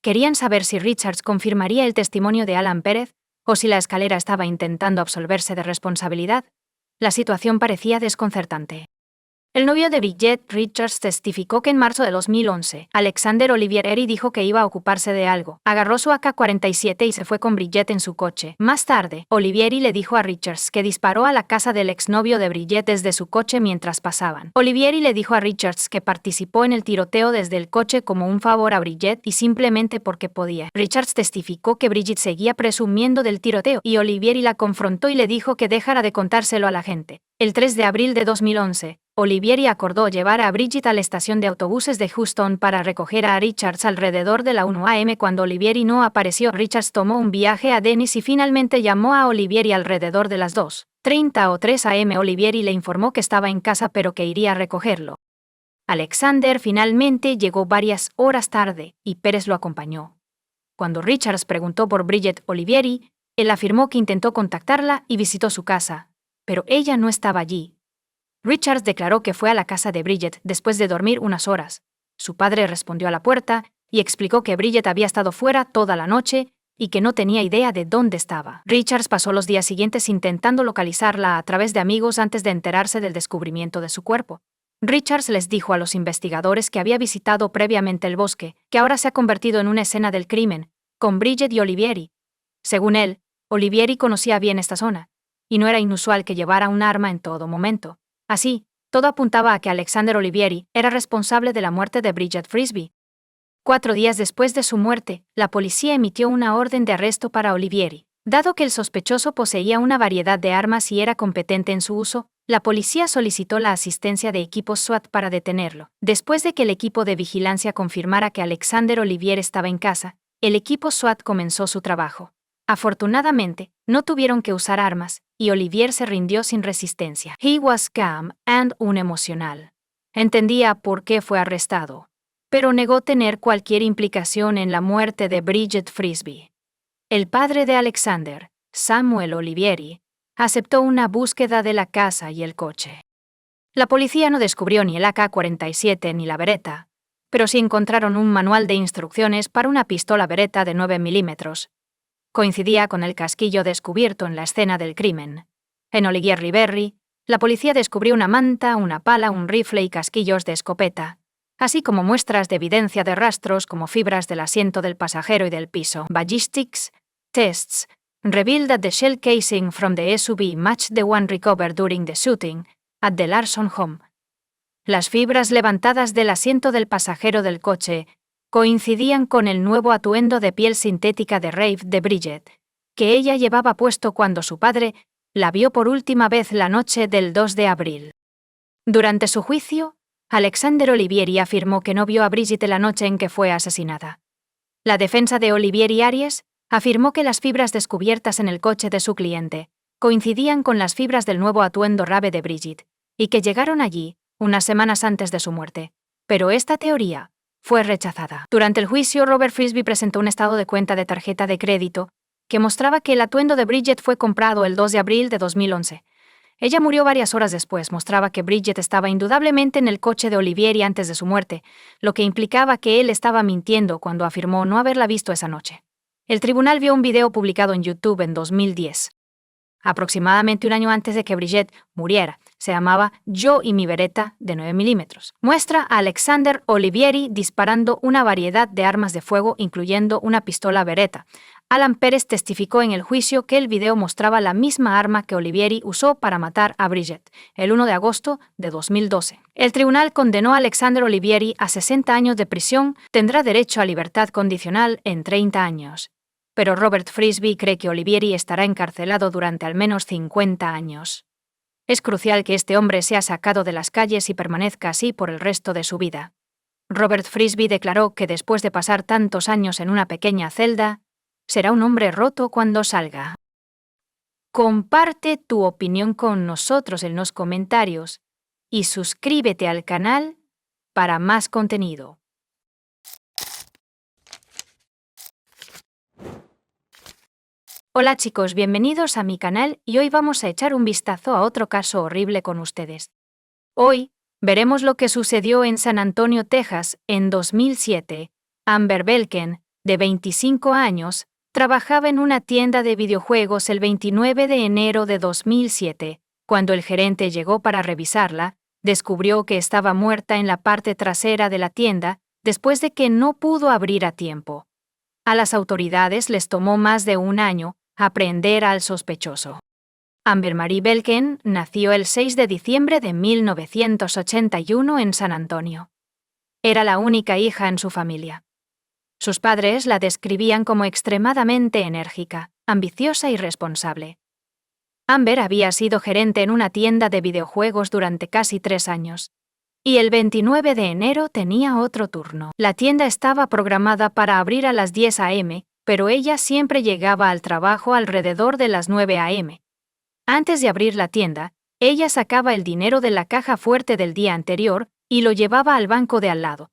Querían saber si Richards confirmaría el testimonio de Alan Pérez o si la escalera estaba intentando absolverse de responsabilidad. La situación parecía desconcertante. El novio de Bridget Richards testificó que en marzo de 2011, Alexander Olivieri dijo que iba a ocuparse de algo. Agarró su AK-47 y se fue con Bridget en su coche. Más tarde, Olivieri le dijo a Richards que disparó a la casa del exnovio de Bridget desde su coche mientras pasaban. Olivieri le dijo a Richards que participó en el tiroteo desde el coche como un favor a Bridget y simplemente porque podía. Richards testificó que Bridget seguía presumiendo del tiroteo y Olivieri la confrontó y le dijo que dejara de contárselo a la gente. El 3 de abril de 2011, Olivieri acordó llevar a Bridget a la estación de autobuses de Houston para recoger a Richards alrededor de la 1 a.m. Cuando Olivieri no apareció, Richards tomó un viaje a Dennis y finalmente llamó a Olivieri alrededor de las 2:30 o 3 a.m. Olivieri le informó que estaba en casa pero que iría a recogerlo. Alexander finalmente llegó varias horas tarde y Pérez lo acompañó. Cuando Richards preguntó por Bridget Olivieri, él afirmó que intentó contactarla y visitó su casa, pero ella no estaba allí. Richards declaró que fue a la casa de Bridget después de dormir unas horas. Su padre respondió a la puerta y explicó que Bridget había estado fuera toda la noche y que no tenía idea de dónde estaba. Richards pasó los días siguientes intentando localizarla a través de amigos antes de enterarse del descubrimiento de su cuerpo. Richards les dijo a los investigadores que había visitado previamente el bosque, que ahora se ha convertido en una escena del crimen, con Bridget y Olivieri. Según él, Olivieri conocía bien esta zona, y no era inusual que llevara un arma en todo momento. Así, todo apuntaba a que Alexander Olivieri era responsable de la muerte de Bridget Frisbee. 4 días después de su muerte, la policía emitió una orden de arresto para Olivieri. Dado que el sospechoso poseía una variedad de armas y era competente en su uso, la policía solicitó la asistencia de equipos SWAT para detenerlo. Después de que el equipo de vigilancia confirmara que Alexander Olivieri estaba en casa, el equipo SWAT comenzó su trabajo. Afortunadamente, no tuvieron que usar armas, y Olivier se rindió sin resistencia. He was calm and unemocional. Entendía por qué fue arrestado, pero negó tener cualquier implicación en la muerte de Bridget Frisbee. El padre de Alexander, Samuel Olivieri, aceptó una búsqueda de la casa y el coche. La policía no descubrió ni el AK-47 ni la Beretta, pero sí encontraron un manual de instrucciones para una pistola Beretta de 9 milímetros. Coincidía con el casquillo descubierto en la escena del crimen. En Olivier Berry, la policía descubrió una manta, una pala, un rifle y casquillos de escopeta, así como muestras de evidencia de rastros como fibras del asiento del pasajero y del piso. Ballistics tests revealed that the shell casing from the SUV matched the one recovered during the shooting at the Larson home. Las fibras levantadas del asiento del pasajero del coche coincidían con el nuevo atuendo de piel sintética de rave de Bridget, que ella llevaba puesto cuando su padre la vio por última vez la noche del 2 de abril. Durante su juicio, Alexander Olivieri afirmó que no vio a Bridget la noche en que fue asesinada. La defensa de Olivieri Aries afirmó que las fibras descubiertas en el coche de su cliente coincidían con las fibras del nuevo atuendo rave de Bridget, y que llegaron allí unas semanas antes de su muerte. Pero esta teoría fue rechazada. Durante el juicio, Robert Frisbee presentó un estado de cuenta de tarjeta de crédito que mostraba que el atuendo de Bridget fue comprado el 2 de abril de 2011. Ella murió varias horas después. Mostraba que Bridget estaba indudablemente en el coche de Olivieri antes de su muerte, lo que implicaba que él estaba mintiendo cuando afirmó no haberla visto esa noche. El tribunal vio un video publicado en YouTube en 2010. Aproximadamente un año antes de que Bridget muriera, se llamaba Yo y mi Beretta de 9 milímetros. Muestra a Alexander Olivieri disparando una variedad de armas de fuego, incluyendo una pistola Beretta. Alan Pérez testificó en el juicio que el video mostraba la misma arma que Olivieri usó para matar a Bridget, el 1 de agosto de 2012. El tribunal condenó a Alexander Olivieri a 60 años de prisión, tendrá derecho a libertad condicional en 30 años. Pero Robert Frisbee cree que Olivieri estará encarcelado durante al menos 50 años. Es crucial que este hombre sea sacado de las calles y permanezca así por el resto de su vida. Robert Frisby declaró que después de pasar tantos años en una pequeña celda, será un hombre roto cuando salga. Comparte tu opinión con nosotros en los comentarios y suscríbete al canal para más contenido. Hola chicos, bienvenidos a mi canal y hoy vamos a echar un vistazo a otro caso horrible con ustedes. Hoy veremos lo que sucedió en San Antonio, Texas, en 2007. Amber Belken, de 25 años, trabajaba en una tienda de videojuegos el 29 de enero de 2007. Cuando el gerente llegó para revisarla, descubrió que estaba muerta en la parte trasera de la tienda después de que no pudo abrir a tiempo. A las autoridades les tomó más de un año aprehender al sospechoso. Amber Marie Belken nació el 6 de diciembre de 1981 en San Antonio. Era la única hija en su familia. Sus padres la describían como extremadamente enérgica, ambiciosa y responsable. Amber había sido gerente en una tienda de videojuegos durante casi 3 años. Y el 29 de enero tenía otro turno. La tienda estaba programada para abrir a las 10 a.m., pero ella siempre llegaba al trabajo alrededor de las 9 a.m. Antes de abrir la tienda, ella sacaba el dinero de la caja fuerte del día anterior y lo llevaba al banco de al lado.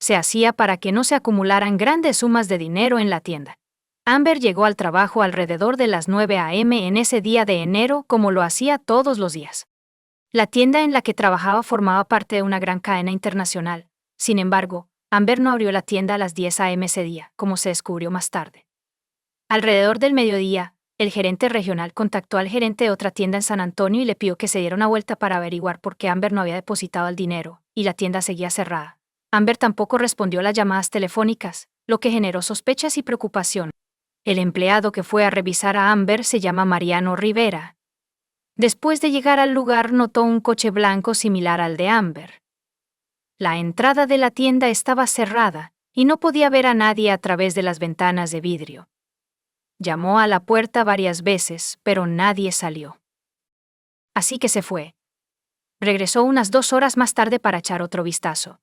Se hacía para que no se acumularan grandes sumas de dinero en la tienda. Amber llegó al trabajo alrededor de las 9 a.m. en ese día de enero como lo hacía todos los días. La tienda en la que trabajaba formaba parte de una gran cadena internacional. Sin embargo, Amber no abrió la tienda a las 10 a.m. ese día, como se descubrió más tarde. Alrededor del mediodía, el gerente regional contactó al gerente de otra tienda en San Antonio y le pidió que se diera una vuelta para averiguar por qué Amber no había depositado el dinero, y la tienda seguía cerrada. Amber tampoco respondió a las llamadas telefónicas, lo que generó sospechas y preocupación. El empleado que fue a revisar a Amber se llama Mariano Rivera. Después de llegar al lugar notó un coche blanco similar al de Amber. La entrada de la tienda estaba cerrada y no podía ver a nadie a través de las ventanas de vidrio. Llamó a la puerta varias veces, pero nadie salió. Así que se fue. Regresó unas 2 horas más tarde para echar otro vistazo.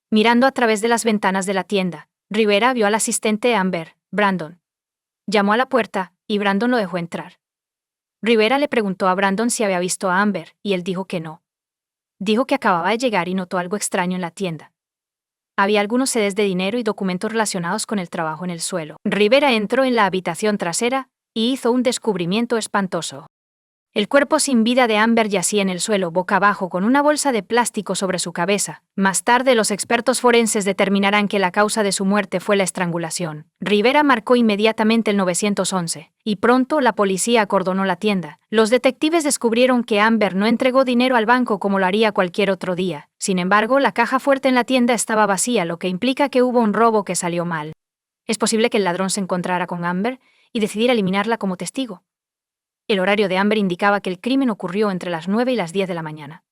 Mirando a través de las ventanas de la tienda, Rivera vio al asistente de Amber, Brandon. Llamó a la puerta y Brandon lo dejó entrar. Rivera le preguntó a Brandon si había visto a Amber y él dijo que no. Dijo que acababa de llegar y notó algo extraño en la tienda. Había algunos CDs de dinero y documentos relacionados con el trabajo en el suelo. Rivera entró en la habitación trasera y hizo un descubrimiento espantoso. El cuerpo sin vida de Amber yacía en el suelo boca abajo con una bolsa de plástico sobre su cabeza. Más tarde los expertos forenses determinarán que la causa de su muerte fue la estrangulación. Rivera marcó inmediatamente el 911, y pronto la policía acordonó la tienda. Los detectives descubrieron que Amber no entregó dinero al banco como lo haría cualquier otro día. Sin embargo, la caja fuerte en la tienda estaba vacía, lo que implica que hubo un robo que salió mal. Es posible que el ladrón se encontrara con Amber y decidiera eliminarla como testigo. El horario de Amber indicaba que el crimen ocurrió entre las 9 y las 10 de la mañana.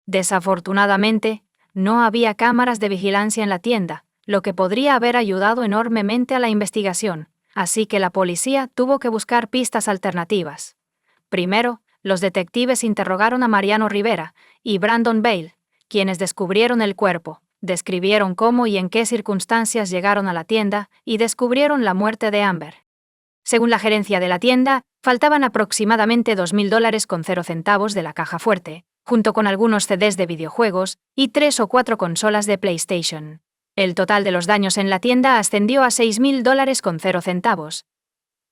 Desafortunadamente, no había cámaras de vigilancia en la tienda, lo que podría haber ayudado enormemente a la investigación, así que la policía tuvo que buscar pistas alternativas. Primero, los detectives interrogaron a Mariano Rivera y Brandon Bale, quienes descubrieron el cuerpo, describieron cómo y en qué circunstancias llegaron a la tienda y descubrieron la muerte de Amber. Según la gerencia de la tienda, faltaban aproximadamente $2,000 de la caja fuerte, junto con algunos CDs de videojuegos y 3 o 4 consolas de PlayStation. El total de los daños en la tienda ascendió a $6,000.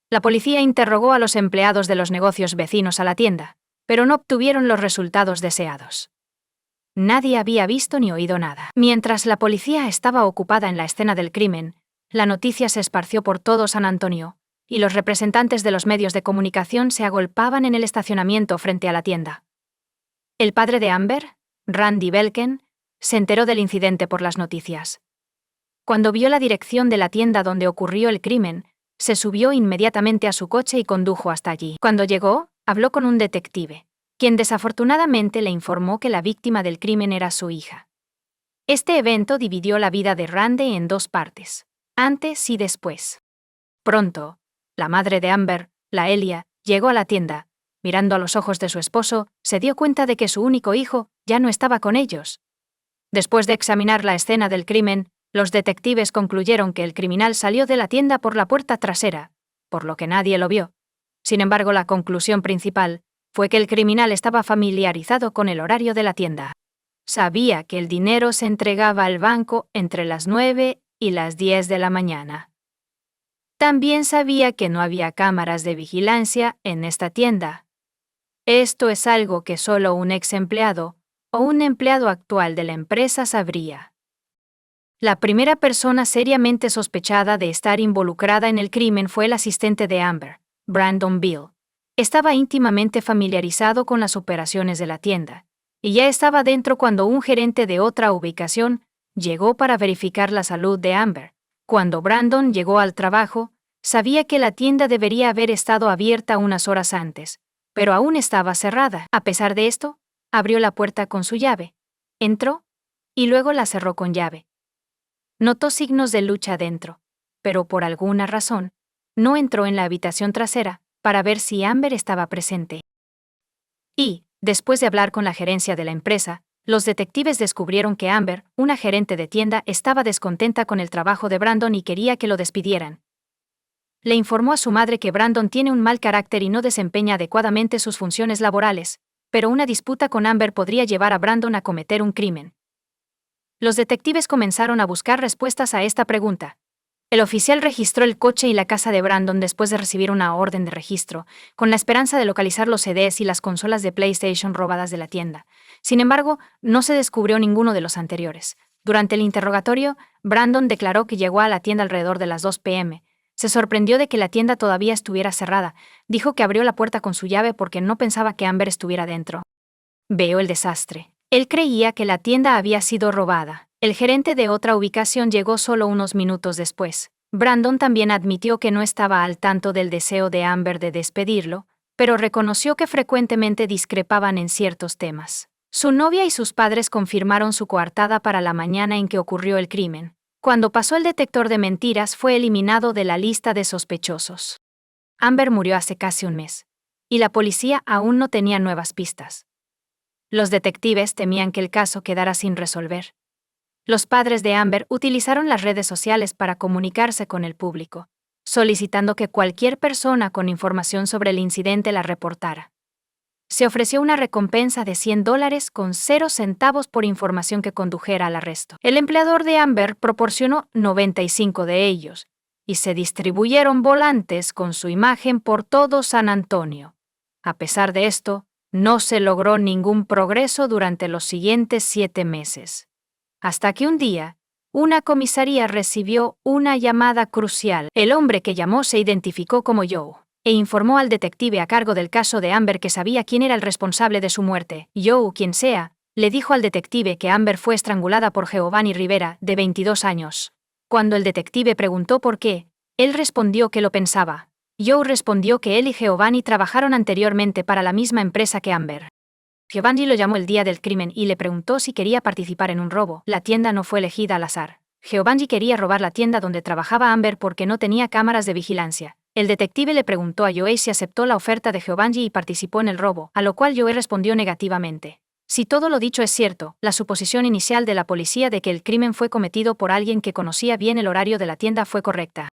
La policía interrogó a los empleados de los negocios vecinos a la tienda, pero no obtuvieron los resultados deseados. Nadie había visto ni oído nada. Mientras la policía estaba ocupada en la escena del crimen, la noticia se esparció por todo San Antonio, y los representantes de los medios de comunicación se agolpaban en el estacionamiento frente a la tienda. El padre de Amber, Randy Belken, se enteró del incidente por las noticias. Cuando vio la dirección de la tienda donde ocurrió el crimen, se subió inmediatamente a su coche y condujo hasta allí. Cuando llegó, habló con un detective, quien desafortunadamente le informó que la víctima del crimen era su hija. Este evento dividió la vida de Randy en 2 partes, antes y después. Pronto, la madre de Amber, la Elia, llegó a la tienda. Mirando a los ojos de su esposo, se dio cuenta de que su único hijo ya no estaba con ellos. Después de examinar la escena del crimen, los detectives concluyeron que el criminal salió de la tienda por la puerta trasera, por lo que nadie lo vio. Sin embargo, la conclusión principal fue que el criminal estaba familiarizado con el horario de la tienda. Sabía que el dinero se entregaba al banco entre las 9 y las 10 de la mañana. También sabía que no había cámaras de vigilancia en esta tienda. Esto es algo que solo un ex empleado o un empleado actual de la empresa sabría. La primera persona seriamente sospechada de estar involucrada en el crimen fue el asistente de Amber, Brandon Beal. Estaba íntimamente familiarizado con las operaciones de la tienda, y ya estaba dentro cuando un gerente de otra ubicación llegó para verificar la salud de Amber. Cuando Brandon llegó al trabajo, sabía que la tienda debería haber estado abierta unas horas antes, pero aún estaba cerrada. A pesar de esto, abrió la puerta con su llave, entró y luego la cerró con llave. Notó signos de lucha dentro, pero por alguna razón, no entró en la habitación trasera para ver si Amber estaba presente. Y, después de hablar con la gerencia de la empresa, los detectives descubrieron que Amber, una gerente de tienda, estaba descontenta con el trabajo de Brandon y quería que lo despidieran. Le informó a su madre que Brandon tiene un mal carácter y no desempeña adecuadamente sus funciones laborales, pero una disputa con Amber podría llevar a Brandon a cometer un crimen. Los detectives comenzaron a buscar respuestas a esta pregunta. El oficial registró el coche y la casa de Brandon después de recibir una orden de registro, con la esperanza de localizar los CDs y las consolas de PlayStation robadas de la tienda. Sin embargo, no se descubrió ninguno de los anteriores. Durante el interrogatorio, Brandon declaró que llegó a la tienda alrededor de las 2 p.m. Se sorprendió de que la tienda todavía estuviera cerrada. Dijo que abrió la puerta con su llave porque no pensaba que Amber estuviera dentro. Veo el desastre. Él creía que la tienda había sido robada. El gerente de otra ubicación llegó solo unos minutos después. Brandon también admitió que no estaba al tanto del deseo de Amber de despedirlo, pero reconoció que frecuentemente discrepaban en ciertos temas. Su novia y sus padres confirmaron su coartada para la mañana en que ocurrió el crimen. Cuando pasó el detector de mentiras, fue eliminado de la lista de sospechosos. Amber murió hace casi un mes, y la policía aún no tenía nuevas pistas. Los detectives temían que el caso quedara sin resolver. Los padres de Amber utilizaron las redes sociales para comunicarse con el público, solicitando que cualquier persona con información sobre el incidente la reportara. Se ofreció una recompensa de $100 con 0 centavos por información que condujera al arresto. El empleador de Amber proporcionó 95 de ellos, y se distribuyeron volantes con su imagen por todo San Antonio. A pesar de esto, no se logró ningún progreso durante los siguientes 7 meses. Hasta que un día, una comisaría recibió una llamada crucial. El hombre que llamó se identificó como Joe, e informó al detective a cargo del caso de Amber que sabía quién era el responsable de su muerte. Joe, quien sea, le dijo al detective que Amber fue estrangulada por Giovanni Rivera, de 22 años. Cuando el detective preguntó por qué, él respondió que lo pensaba. Joe respondió que él y Giovanni trabajaron anteriormente para la misma empresa que Amber. Giovanni lo llamó el día del crimen y le preguntó si quería participar en un robo. La tienda no fue elegida al azar. Giovanni quería robar la tienda donde trabajaba Amber porque no tenía cámaras de vigilancia. El detective le preguntó a Joe si aceptó la oferta de Giovanni y participó en el robo, a lo cual Joe respondió negativamente. Si todo lo dicho es cierto, la suposición inicial de la policía de que el crimen fue cometido por alguien que conocía bien el horario de la tienda fue correcta.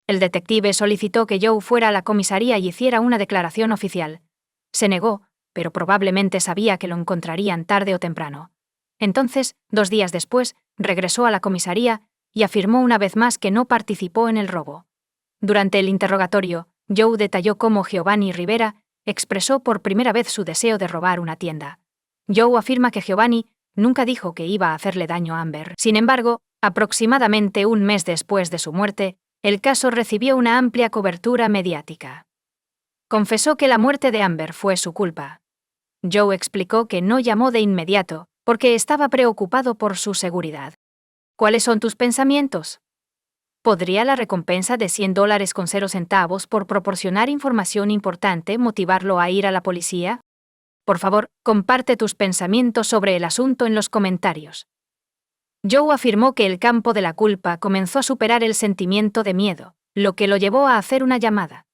El detective solicitó que Joe fuera a la comisaría y hiciera una declaración oficial. Se negó, pero probablemente sabía que lo encontrarían tarde o temprano. Entonces, 2 días después, regresó a la comisaría y afirmó una vez más que no participó en el robo. Durante el interrogatorio, Joe detalló cómo Giovanni Rivera expresó por primera vez su deseo de robar una tienda. Joe afirma que Giovanni nunca dijo que iba a hacerle daño a Amber. Sin embargo, aproximadamente un mes después de su muerte, el caso recibió una amplia cobertura mediática. Confesó que la muerte de Amber fue su culpa. Joe explicó que no llamó de inmediato, porque estaba preocupado por su seguridad. ¿Cuáles son tus pensamientos? ¿Podría la recompensa de $100 con 0 centavos por proporcionar información importante motivarlo a ir a la policía? Por favor, comparte tus pensamientos sobre el asunto en los comentarios. Joe afirmó que el campo de la culpa comenzó a superar el sentimiento de miedo, lo que lo llevó a hacer una llamada.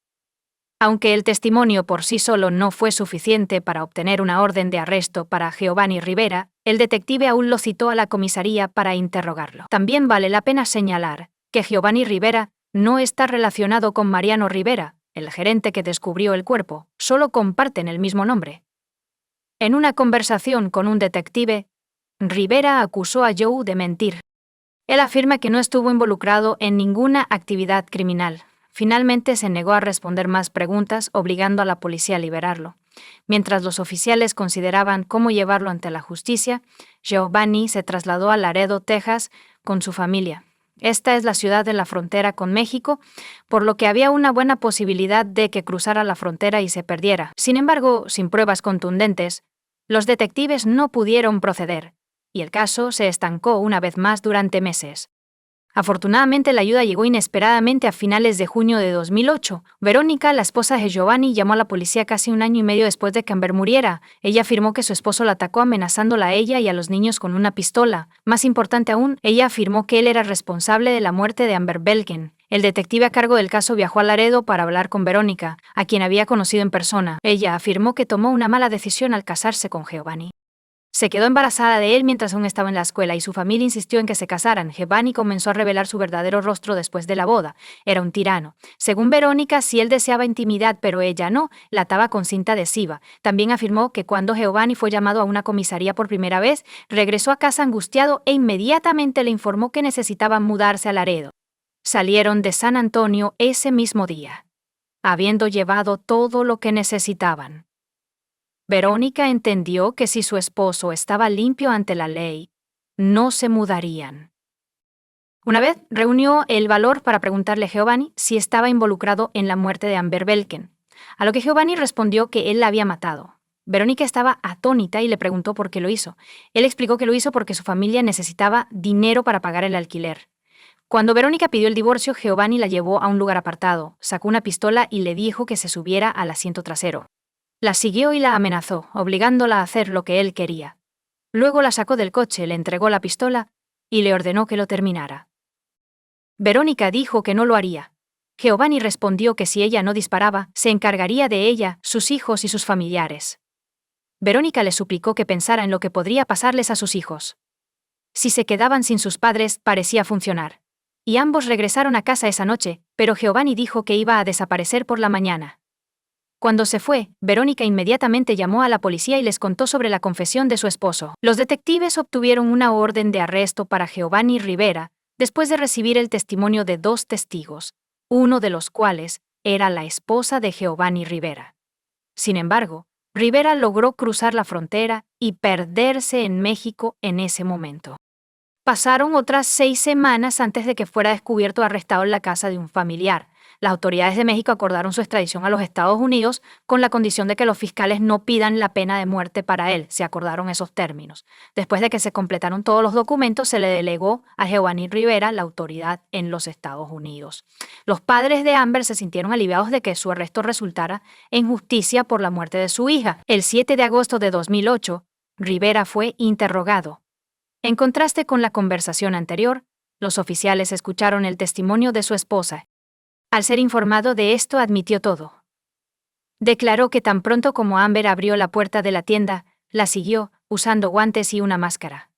Aunque el testimonio por sí solo no fue suficiente para obtener una orden de arresto para Giovanni Rivera, el detective aún lo citó a la comisaría para interrogarlo. También vale la pena señalar que Giovanni Rivera no está relacionado con Mariano Rivera, el gerente que descubrió el cuerpo, solo comparten el mismo nombre. En una conversación con un detective, Rivera acusó a Joe de mentir. Él afirma que no estuvo involucrado en ninguna actividad criminal. Finalmente se negó a responder más preguntas, obligando a la policía a liberarlo. Mientras los oficiales consideraban cómo llevarlo ante la justicia, Giovanni se trasladó a Laredo, Texas, con su familia. Esta es la ciudad de la frontera con México, por lo que había una buena posibilidad de que cruzara la frontera y se perdiera. Sin embargo, sin pruebas contundentes, los detectives no pudieron proceder, y el caso se estancó una vez más durante meses. Afortunadamente, la ayuda llegó inesperadamente a finales de junio de 2008. Verónica, la esposa de Giovanni, llamó a la policía casi un año y medio después de que Amber muriera. Ella afirmó que su esposo la atacó amenazándola a ella y a los niños con una pistola. Más importante aún, ella afirmó que él era responsable de la muerte de Amber Belkin. El detective a cargo del caso viajó a Laredo para hablar con Verónica, a quien había conocido en persona. Ella afirmó que tomó una mala decisión al casarse con Giovanni. Se quedó embarazada de él mientras aún estaba en la escuela y su familia insistió en que se casaran. Giovanni comenzó a revelar su verdadero rostro después de la boda. Era un tirano. Según Verónica, si él deseaba intimidad pero ella no, la ataba con cinta adhesiva. También afirmó que cuando Giovanni fue llamado a una comisaría por primera vez, regresó a casa angustiado e inmediatamente le informó que necesitaban mudarse a Laredo. Salieron de San Antonio ese mismo día, habiendo llevado todo lo que necesitaban. Verónica entendió que si su esposo estaba limpio ante la ley, no se mudarían. Una vez reunió el valor para preguntarle a Giovanni si estaba involucrado en la muerte de Amber Belkin, a lo que Giovanni respondió que él la había matado. Verónica estaba atónita y le preguntó por qué lo hizo. Él explicó que lo hizo porque su familia necesitaba dinero para pagar el alquiler. Cuando Verónica pidió el divorcio, Giovanni la llevó a un lugar apartado, sacó una pistola y le dijo que se subiera al asiento trasero. La siguió y la amenazó, obligándola a hacer lo que él quería. Luego la sacó del coche, le entregó la pistola y le ordenó que lo terminara. Verónica dijo que no lo haría. Giovanni respondió que si ella no disparaba, se encargaría de ella, sus hijos y sus familiares. Verónica le suplicó que pensara en lo que podría pasarles a sus hijos. Si se quedaban sin sus padres, parecía funcionar. Y ambos regresaron a casa esa noche, pero Giovanni dijo que iba a desaparecer por la mañana. Cuando se fue, Verónica inmediatamente llamó a la policía y les contó sobre la confesión de su esposo. Los detectives obtuvieron una orden de arresto para Giovanni Rivera después de recibir el testimonio de 2 testigos, uno de los cuales era la esposa de Giovanni Rivera. Sin embargo, Rivera logró cruzar la frontera y perderse en México en ese momento. Pasaron otras 6 semanas antes de que fuera descubierto arrestado en la casa de un familiar. Las autoridades de México acordaron su extradición a los Estados Unidos con la condición de que los fiscales no pidan la pena de muerte para él. Se acordaron esos términos. Después de que se completaron todos los documentos, se le delegó a Giovanni Rivera la autoridad en los Estados Unidos. Los padres de Amber se sintieron aliviados de que su arresto resultara en justicia por la muerte de su hija. El 7 de agosto de 2008, Rivera fue interrogado. En contraste con la conversación anterior, los oficiales escucharon el testimonio de su esposa. Al ser informado de esto, admitió todo. Declaró que tan pronto como Amber abrió la puerta de la tienda, la siguió, usando guantes y una máscara.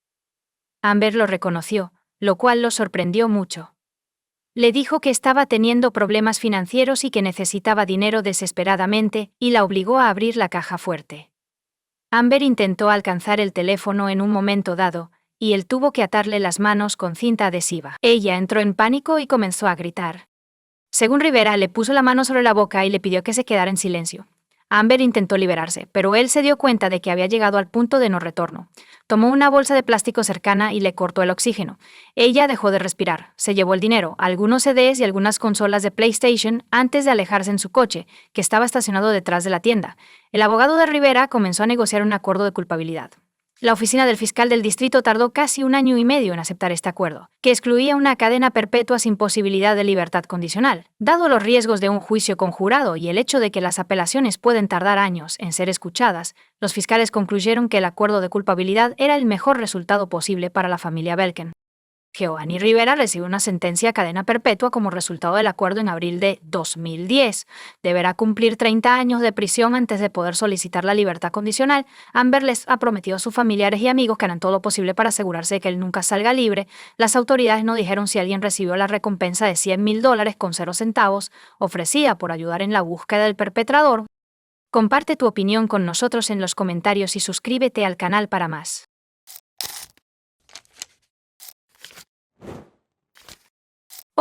Amber lo reconoció, lo cual lo sorprendió mucho. Le dijo que estaba teniendo problemas financieros y que necesitaba dinero desesperadamente, y la obligó a abrir la caja fuerte. Amber intentó alcanzar el teléfono en un momento dado, y él tuvo que atarle las manos con cinta adhesiva. Ella entró en pánico y comenzó a gritar. Según Rivera, le puso la mano sobre la boca y le pidió que se quedara en silencio. Amber intentó liberarse, pero él se dio cuenta de que había llegado al punto de no retorno. Tomó una bolsa de plástico cercana y le cortó el oxígeno. Ella dejó de respirar, se llevó el dinero, algunos CDs y algunas consolas de PlayStation antes de alejarse en su coche, que estaba estacionado detrás de la tienda. El abogado de Rivera comenzó a negociar un acuerdo de culpabilidad. La oficina del fiscal del distrito tardó casi 1 año y medio en aceptar este acuerdo, que excluía una cadena perpetua sin posibilidad de libertad condicional. Dado los riesgos de un juicio conjurado y el hecho de que las apelaciones pueden tardar años en ser escuchadas, los fiscales concluyeron que el acuerdo de culpabilidad era el mejor resultado posible para la familia Belkin. Giovanni Rivera recibe una sentencia a cadena perpetua como resultado del acuerdo en abril de 2010. Deberá cumplir 30 años de prisión antes de poder solicitar la libertad condicional. Amber les ha prometido a sus familiares y amigos que harán todo lo posible para asegurarse de que él nunca salga libre. Las autoridades no dijeron si alguien recibió la recompensa de $100,000 con 0 centavos ofrecida por ayudar en la búsqueda del perpetrador. Comparte tu opinión con nosotros en los comentarios y suscríbete al canal para más.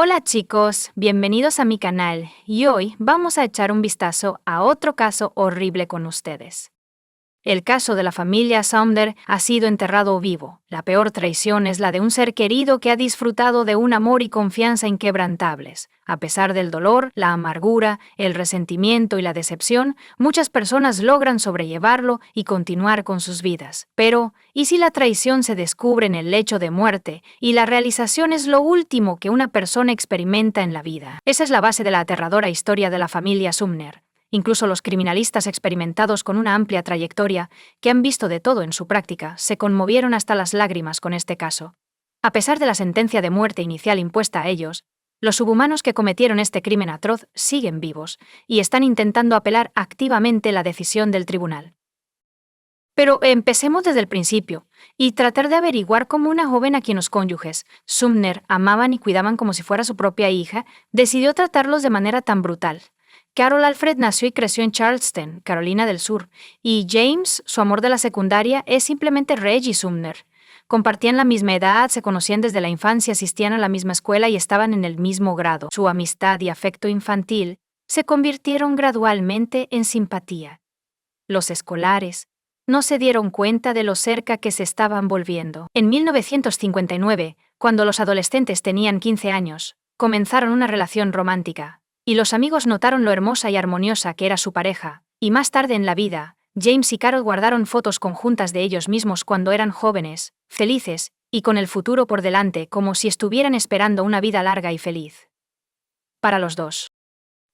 Hola chicos, bienvenidos a mi canal y hoy vamos a echar un vistazo a otro caso horrible con ustedes. El caso de la familia Sumner ha sido enterrado vivo. La peor traición es la de un ser querido que ha disfrutado de un amor y confianza inquebrantables. A pesar del dolor, la amargura, el resentimiento y la decepción, muchas personas logran sobrellevarlo y continuar con sus vidas. Pero, ¿y si la traición se descubre en el lecho de muerte y la realización es lo último que una persona experimenta en la vida? Esa es la base de la aterradora historia de la familia Sumner. Incluso los criminalistas experimentados con una amplia trayectoria, que han visto de todo en su práctica, se conmovieron hasta las lágrimas con este caso. A pesar de la sentencia de muerte inicial impuesta a ellos, los subhumanos que cometieron este crimen atroz siguen vivos y están intentando apelar activamente la decisión del tribunal. Pero empecemos desde el principio y tratar de averiguar cómo una joven a quien los cónyuges, Sumner, amaban y cuidaban como si fuera su propia hija, decidió tratarlos de manera tan brutal. Carol Alfred nació y creció en Charleston, Carolina del Sur, y James, su amor de la secundaria, es simplemente Reggie Sumner. Compartían la misma edad, se conocían desde la infancia, asistían a la misma escuela y estaban en el mismo grado. Su amistad y afecto infantil se convirtieron gradualmente en simpatía. Los escolares no se dieron cuenta de lo cerca que se estaban volviendo. En 1959, cuando los adolescentes tenían 15 años, comenzaron una relación romántica. Y los amigos notaron lo hermosa y armoniosa que era su pareja, y más tarde en la vida, James y Carol guardaron fotos conjuntas de ellos mismos cuando eran jóvenes, felices, y con el futuro por delante como si estuvieran esperando una vida larga y feliz. Para los dos.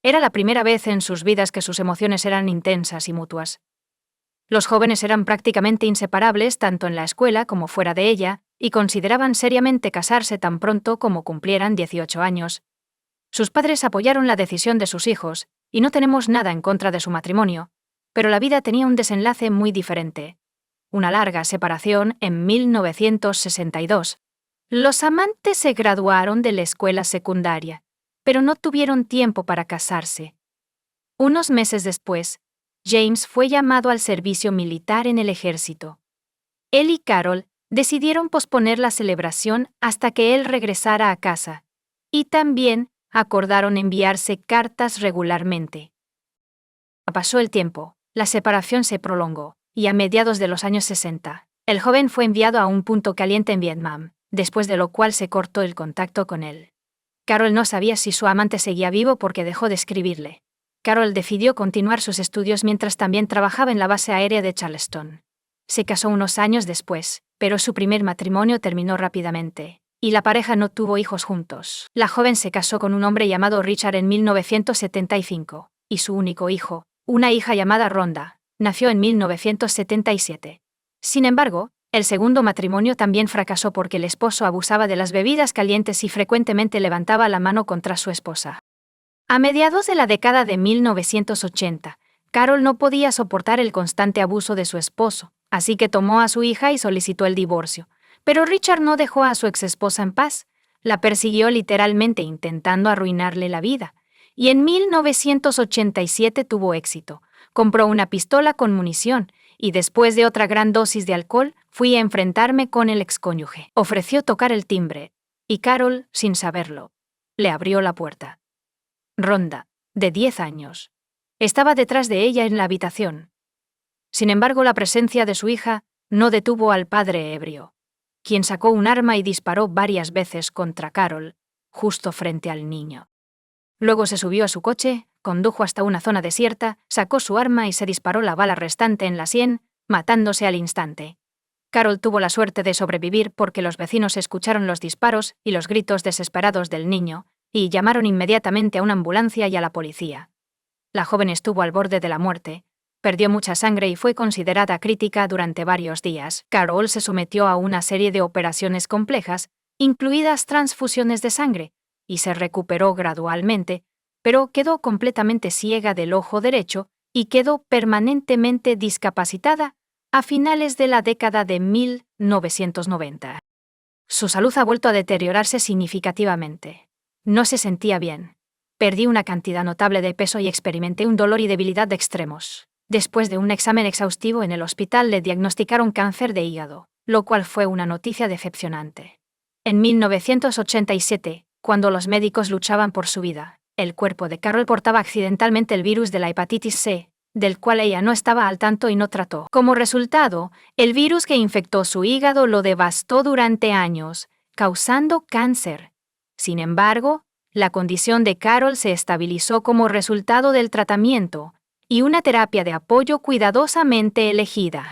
Era la primera vez en sus vidas que sus emociones eran intensas y mutuas. Los jóvenes eran prácticamente inseparables tanto en la escuela como fuera de ella, y consideraban seriamente casarse tan pronto como cumplieran 18 años. Sus padres apoyaron la decisión de sus hijos, y no tenemos nada en contra de su matrimonio, pero la vida tenía un desenlace muy diferente. Una larga separación en 1962. Los amantes se graduaron de la escuela secundaria, pero no tuvieron tiempo para casarse. Unos meses después, James fue llamado al servicio militar en el ejército. Él y Carol decidieron posponer la celebración hasta que él regresara a casa, y también acordaron enviarse cartas regularmente. Pasó el tiempo, la separación se prolongó, y a mediados de los años 60, el joven fue enviado a un punto caliente en Vietnam, después de lo cual se cortó el contacto con él. Carol no sabía si su amante seguía vivo porque dejó de escribirle. Carol decidió continuar sus estudios mientras también trabajaba en la base aérea de Charleston. Se casó unos años después, pero su primer matrimonio terminó rápidamente, y la pareja no tuvo hijos juntos. La joven se casó con un hombre llamado Richard en 1975, y su único hijo, una hija llamada Rhonda, nació en 1977. Sin embargo, el segundo matrimonio también fracasó porque el esposo abusaba de las bebidas calientes y frecuentemente levantaba la mano contra su esposa. A mediados de la década de 1980, Carol no podía soportar el constante abuso de su esposo, así que tomó a su hija y solicitó el divorcio. Pero Richard no dejó a su exesposa en paz, la persiguió literalmente intentando arruinarle la vida, y en 1987 tuvo éxito. Compró una pistola con munición, y después de otra gran dosis de alcohol, fui a enfrentarme con el excónyuge. Ofreció tocar el timbre, y Carol, sin saberlo, le abrió la puerta. Rhonda, de 10 años, estaba detrás de ella en la habitación. Sin embargo, la presencia de su hija no detuvo al padre ebrio, quien sacó un arma y disparó varias veces contra Carol, justo frente al niño. Luego se subió a su coche, condujo hasta una zona desierta, sacó su arma y se disparó la bala restante en la sien, matándose al instante. Carol tuvo la suerte de sobrevivir porque los vecinos escucharon los disparos y los gritos desesperados del niño, y llamaron inmediatamente a una ambulancia y a la policía. La joven estuvo al borde de la muerte, perdió mucha sangre y fue considerada crítica durante varios días. Carol se sometió a una serie de operaciones complejas, incluidas transfusiones de sangre, y se recuperó gradualmente, pero quedó completamente ciega del ojo derecho y quedó permanentemente discapacitada a finales de la década de 1990. Su salud ha vuelto a deteriorarse significativamente. No se sentía bien. Perdí una cantidad notable de peso y experimenté un dolor y debilidad extremos. Después de un examen exhaustivo en el hospital le diagnosticaron cáncer de hígado, lo cual fue una noticia decepcionante. En 1987, cuando los médicos luchaban por su vida, el cuerpo de Carol portaba accidentalmente el virus de la hepatitis C, del cual ella no estaba al tanto y no trató. Como resultado, el virus que infectó su hígado lo devastó durante años, causando cáncer. Sin embargo, la condición de Carol se estabilizó como resultado del tratamiento y una terapia de apoyo cuidadosamente elegida.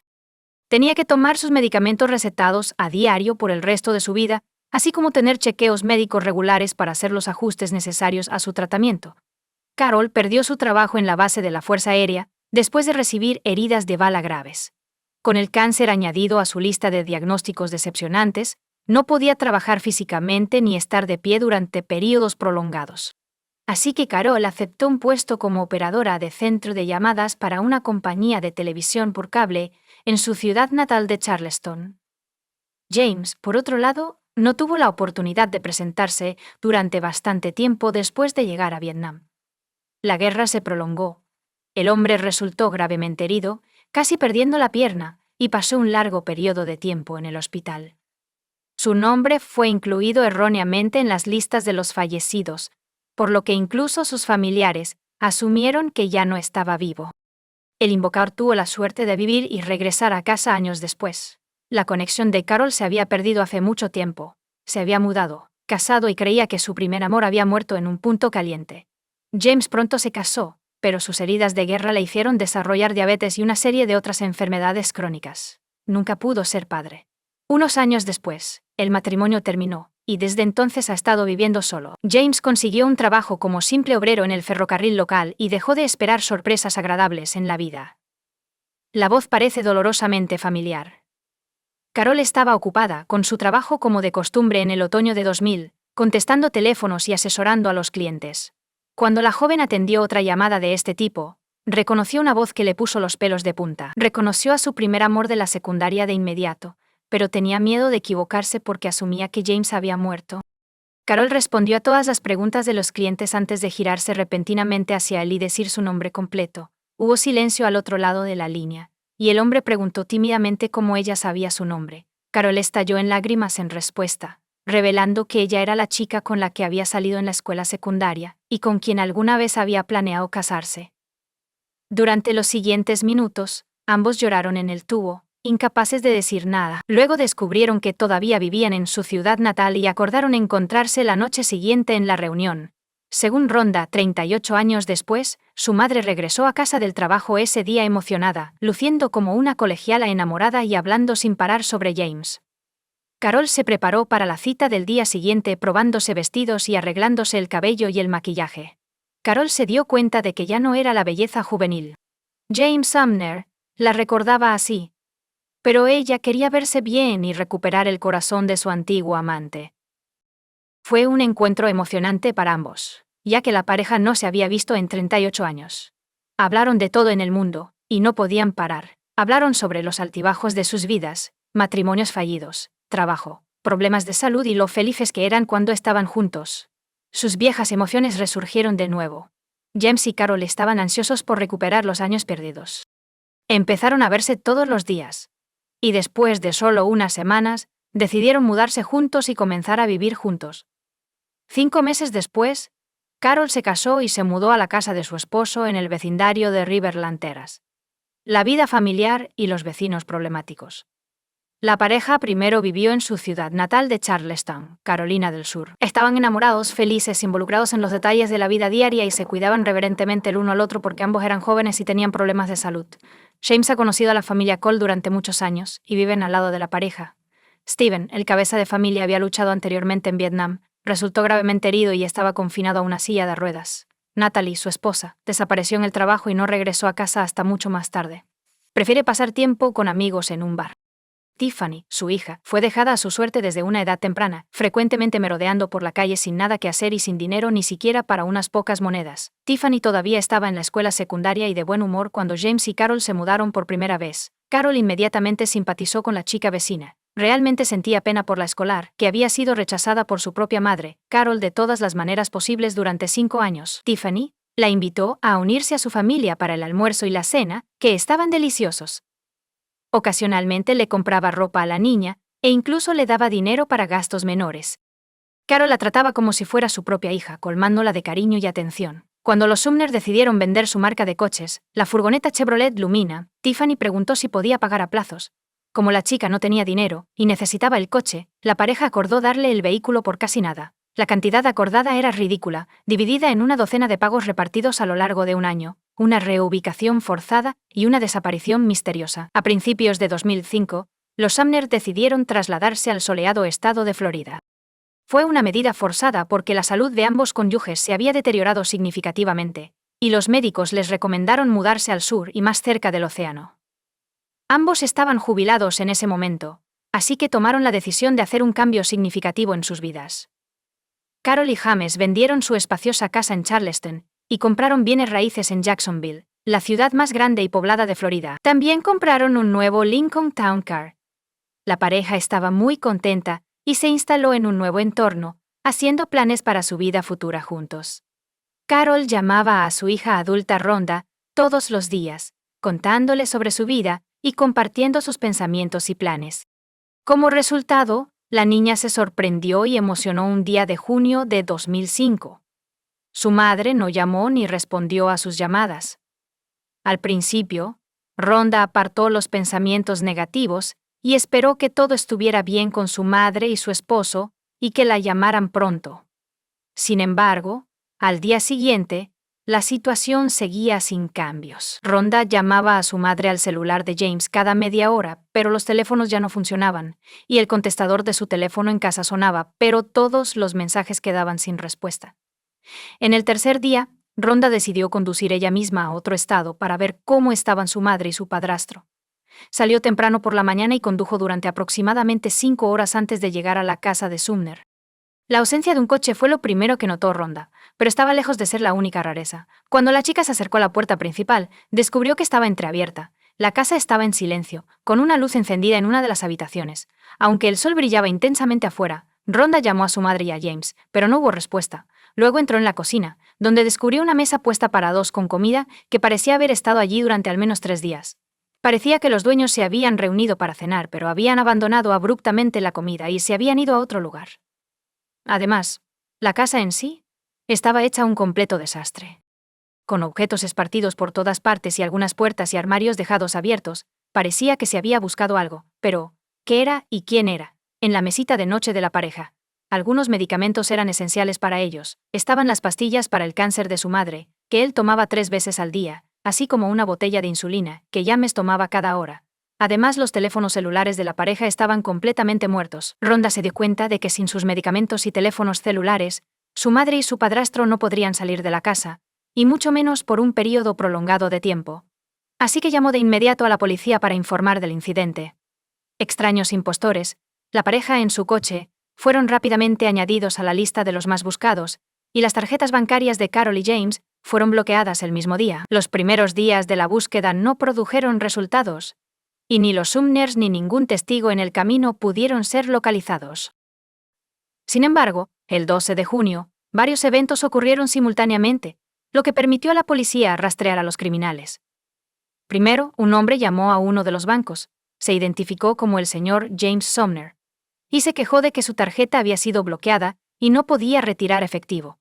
Tenía que tomar sus medicamentos recetados a diario por el resto de su vida, así como tener chequeos médicos regulares para hacer los ajustes necesarios a su tratamiento. Carol perdió su trabajo en la base de la Fuerza Aérea después de recibir heridas de bala graves. Con el cáncer añadido a su lista de diagnósticos decepcionantes, no podía trabajar físicamente ni estar de pie durante períodos prolongados. Así que Carol aceptó un puesto como operadora de centro de llamadas para una compañía de televisión por cable en su ciudad natal de Charleston. James, por otro lado, no tuvo la oportunidad de presentarse durante bastante tiempo después de llegar a Vietnam. La guerra se prolongó. El hombre resultó gravemente herido, casi perdiendo la pierna, y pasó un largo periodo de tiempo en el hospital. Su nombre fue incluido erróneamente en las listas de los fallecidos, por lo que incluso sus familiares asumieron que ya no estaba vivo. El invocador tuvo la suerte de vivir y regresar a casa años después. La conexión de Carol se había perdido hace mucho tiempo. Se había mudado, casado y creía que su primer amor había muerto en un punto caliente. James pronto se casó, pero sus heridas de guerra le hicieron desarrollar diabetes y una serie de otras enfermedades crónicas. Nunca pudo ser padre. Unos años después, el matrimonio terminó, y desde entonces ha estado viviendo solo. James consiguió un trabajo como simple obrero en el ferrocarril local y dejó de esperar sorpresas agradables en la vida. La voz parece dolorosamente familiar. Carol estaba ocupada con su trabajo como de costumbre en el otoño de 2000, contestando teléfonos y asesorando a los clientes. Cuando la joven atendió otra llamada de este tipo, reconoció una voz que le puso los pelos de punta. Reconoció a su primer amor de la secundaria de inmediato, pero tenía miedo de equivocarse porque asumía que James había muerto. Carol respondió a todas las preguntas de los clientes antes de girarse repentinamente hacia él y decir su nombre completo. Hubo silencio al otro lado de la línea, y el hombre preguntó tímidamente cómo ella sabía su nombre. Carol estalló en lágrimas en respuesta, revelando que ella era la chica con la que había salido en la escuela secundaria, y con quien alguna vez había planeado casarse. Durante los siguientes minutos, ambos lloraron en el tubo, incapaces de decir nada. Luego descubrieron que todavía vivían en su ciudad natal y acordaron encontrarse la noche siguiente en la reunión. Según Rhonda, 38 años después, su madre regresó a casa del trabajo ese día emocionada, luciendo como una colegiala enamorada y hablando sin parar sobre James. Carol se preparó para la cita del día siguiente probándose vestidos y arreglándose el cabello y el maquillaje. Carol se dio cuenta de que ya no era la belleza juvenil. James Sumner la recordaba así. Pero ella quería verse bien y recuperar el corazón de su antiguo amante. Fue un encuentro emocionante para ambos, ya que la pareja no se había visto en 38 años. Hablaron de todo en el mundo, y no podían parar. Hablaron sobre los altibajos de sus vidas, matrimonios fallidos, trabajo, problemas de salud y lo felices que eran cuando estaban juntos. Sus viejas emociones resurgieron de nuevo. James y Carol estaban ansiosos por recuperar los años perdidos. Empezaron a verse todos los días. Y después de solo unas semanas, decidieron mudarse juntos y comenzar a vivir juntos. 5 meses después, Carol se casó y se mudó a la casa de su esposo en el vecindario de Riverland Terrace. La vida familiar y los vecinos problemáticos. La pareja primero vivió en su ciudad natal de Charleston, Carolina del Sur. Estaban enamorados, felices, involucrados en los detalles de la vida diaria y se cuidaban reverentemente el uno al otro porque ambos eran jóvenes y tenían problemas de salud. James ha conocido a la familia Cole durante muchos años y viven al lado de la pareja. Steven, el cabeza de familia, había luchado anteriormente en Vietnam, resultó gravemente herido y estaba confinado a una silla de ruedas. Natalie, su esposa, desapareció en el trabajo y no regresó a casa hasta mucho más tarde. Prefiere pasar tiempo con amigos en un bar. Tiffany, su hija, fue dejada a su suerte desde una edad temprana, frecuentemente merodeando por la calle sin nada que hacer y sin dinero ni siquiera para unas pocas monedas. Tiffany todavía estaba en la escuela secundaria y de buen humor cuando James y Carol se mudaron por primera vez. Carol inmediatamente simpatizó con la chica vecina. Realmente sentía pena por la escolar, que había sido rechazada por su propia madre, Carol, de todas las maneras posibles durante 5 años. Tiffany la invitó a unirse a su familia para el almuerzo y la cena, que estaban deliciosos. Ocasionalmente le compraba ropa a la niña, e incluso le daba dinero para gastos menores. Carol la trataba como si fuera su propia hija, colmándola de cariño y atención. Cuando los Sumner decidieron vender su marca de coches, la furgoneta Chevrolet Lumina, Tiffany preguntó si podía pagar a plazos. Como la chica no tenía dinero y necesitaba el coche, la pareja acordó darle el vehículo por casi nada. La cantidad acordada era ridícula, dividida en una docena de pagos repartidos a lo largo de un año, una reubicación forzada y una desaparición misteriosa. A principios de 2005, los Sumner decidieron trasladarse al soleado estado de Florida. Fue una medida forzada porque la salud de ambos cónyuges se había deteriorado significativamente, y los médicos les recomendaron mudarse al sur y más cerca del océano. Ambos estaban jubilados en ese momento, así que tomaron la decisión de hacer un cambio significativo en sus vidas. Carol y James vendieron su espaciosa casa en Charleston y compraron bienes raíces en Jacksonville, la ciudad más grande y poblada de Florida. También compraron un nuevo Lincoln Town Car. La pareja estaba muy contenta y se instaló en un nuevo entorno, haciendo planes para su vida futura juntos. Carol llamaba a su hija adulta Rhonda todos los días, contándole sobre su vida y compartiendo sus pensamientos y planes. Como resultado, la niña se sorprendió y emocionó un día de junio de 2005. Su madre no llamó ni respondió a sus llamadas. Al principio, Rhonda apartó los pensamientos negativos y esperó que todo estuviera bien con su madre y su esposo y que la llamaran pronto. Sin embargo, al día siguiente, la situación seguía sin cambios. Rhonda llamaba a su madre al celular de James cada media hora, pero los teléfonos ya no funcionaban, y el contestador de su teléfono en casa sonaba, pero todos los mensajes quedaban sin respuesta. En el tercer día, Rhonda decidió conducir ella misma a otro estado para ver cómo estaban su madre y su padrastro. Salió temprano por la mañana y condujo durante aproximadamente 5 horas antes de llegar a la casa de Sumner. La ausencia de un coche fue lo primero que notó Rhonda, pero estaba lejos de ser la única rareza. Cuando la chica se acercó a la puerta principal, descubrió que estaba entreabierta. La casa estaba en silencio, con una luz encendida en una de las habitaciones. Aunque el sol brillaba intensamente afuera, Rhonda llamó a su madre y a James, pero no hubo respuesta. Luego entró en la cocina, donde descubrió una mesa puesta para 2 con comida que parecía haber estado allí durante al menos 3 días. Parecía que los dueños se habían reunido para cenar, pero habían abandonado abruptamente la comida y se habían ido a otro lugar. Además, la casa en sí estaba hecha un completo desastre. Con objetos esparcidos por todas partes y algunas puertas y armarios dejados abiertos, parecía que se había buscado algo, pero ¿qué era y quién era? En la mesita de noche de la pareja, algunos medicamentos eran esenciales para ellos. Estaban las pastillas para el cáncer de su madre, que él tomaba 3 veces al día, así como una botella de insulina, que James tomaba cada hora. Además, los teléfonos celulares de la pareja estaban completamente muertos. Rhonda se dio cuenta de que sin sus medicamentos y teléfonos celulares, su madre y su padrastro no podrían salir de la casa, y mucho menos por un período prolongado de tiempo. Así que llamó de inmediato a la policía para informar del incidente. Extraños impostores, la pareja en su coche, fueron rápidamente añadidos a la lista de los más buscados, y las tarjetas bancarias de Carol y James fueron bloqueadas el mismo día. Los primeros días de la búsqueda no produjeron resultados, y ni los Sumners ni ningún testigo en el camino pudieron ser localizados. Sin embargo, el 12 de junio, varios eventos ocurrieron simultáneamente, lo que permitió a la policía rastrear a los criminales. Primero, un hombre llamó a uno de los bancos, se identificó como el señor James Sumner, y se quejó de que su tarjeta había sido bloqueada y no podía retirar efectivo.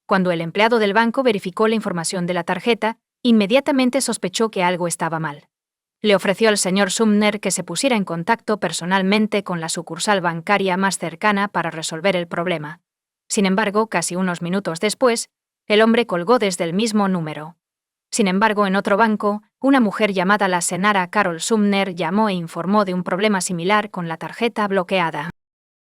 Cuando el empleado del banco verificó la información de la tarjeta, inmediatamente sospechó que algo estaba mal. Le ofreció al señor Sumner que se pusiera en contacto personalmente con la sucursal bancaria más cercana para resolver el problema. Sin embargo, casi unos minutos después, el hombre colgó desde el mismo número. Sin embargo, en otro banco, una mujer llamada la señora Carol Sumner llamó e informó de un problema similar con la tarjeta bloqueada.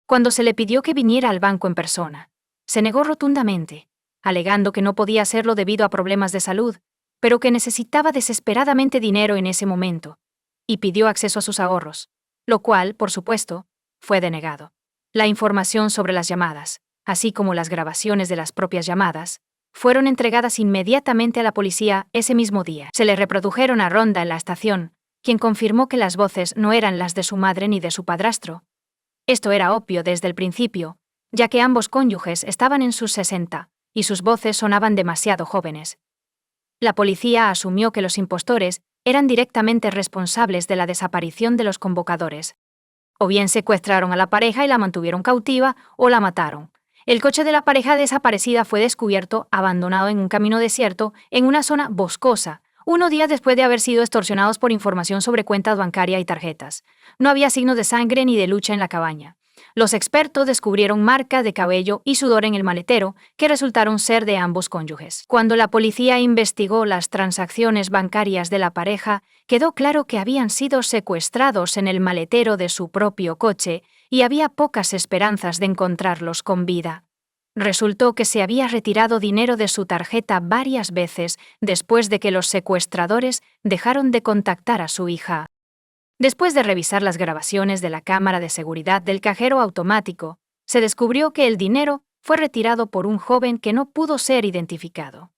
Cuando se le pidió que viniera al banco en persona, se negó rotundamente, alegando que no podía hacerlo debido a problemas de salud, pero que necesitaba desesperadamente dinero en ese momento, y pidió acceso a sus ahorros. lo cual, por supuesto, fue denegado. La información sobre las llamadas, así como las grabaciones de las propias llamadas, fueron entregadas inmediatamente a la policía ese mismo día. Se le reprodujeron a Rhonda en la estación, quien confirmó que las voces no eran las de su madre ni de su padrastro. Esto era obvio desde el principio, ya que ambos cónyuges estaban en sus 60, y sus voces sonaban demasiado jóvenes. La policía asumió que los impostores eran directamente responsables de la desaparición de los convocadores. O bien secuestraron a la pareja y la mantuvieron cautiva, o la mataron. El coche de la pareja desaparecida fue descubierto abandonado en un camino desierto en una zona boscosa, unos días después de haber sido extorsionados por información sobre cuentas bancarias y tarjetas. No había signos de sangre ni de lucha en la cabaña. Los expertos descubrieron marcas de cabello y sudor en el maletero que resultaron ser de ambos cónyuges. Cuando la policía investigó las transacciones bancarias de la pareja, quedó claro que habían sido secuestrados en el maletero de su propio coche y había pocas esperanzas de encontrarlos con vida. Resultó que se había retirado dinero de su tarjeta varias veces después de que los secuestradores dejaron de contactar a su hija. Después de revisar las grabaciones de la cámara de seguridad del cajero automático, se descubrió que el dinero fue retirado por un joven que no pudo ser identificado.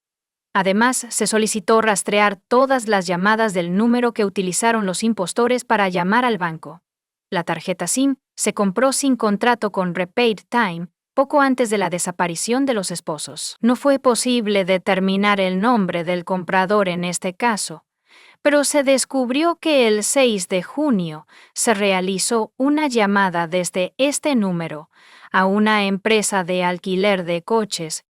Además, se solicitó rastrear todas las llamadas del número que utilizaron los impostores para llamar al banco. La tarjeta SIM se compró sin contrato con Repaid Time poco antes de la desaparición de los esposos. No fue posible determinar el nombre del comprador en este caso, pero se descubrió que el 6 de junio se realizó una llamada desde este número a una empresa de alquiler de coches.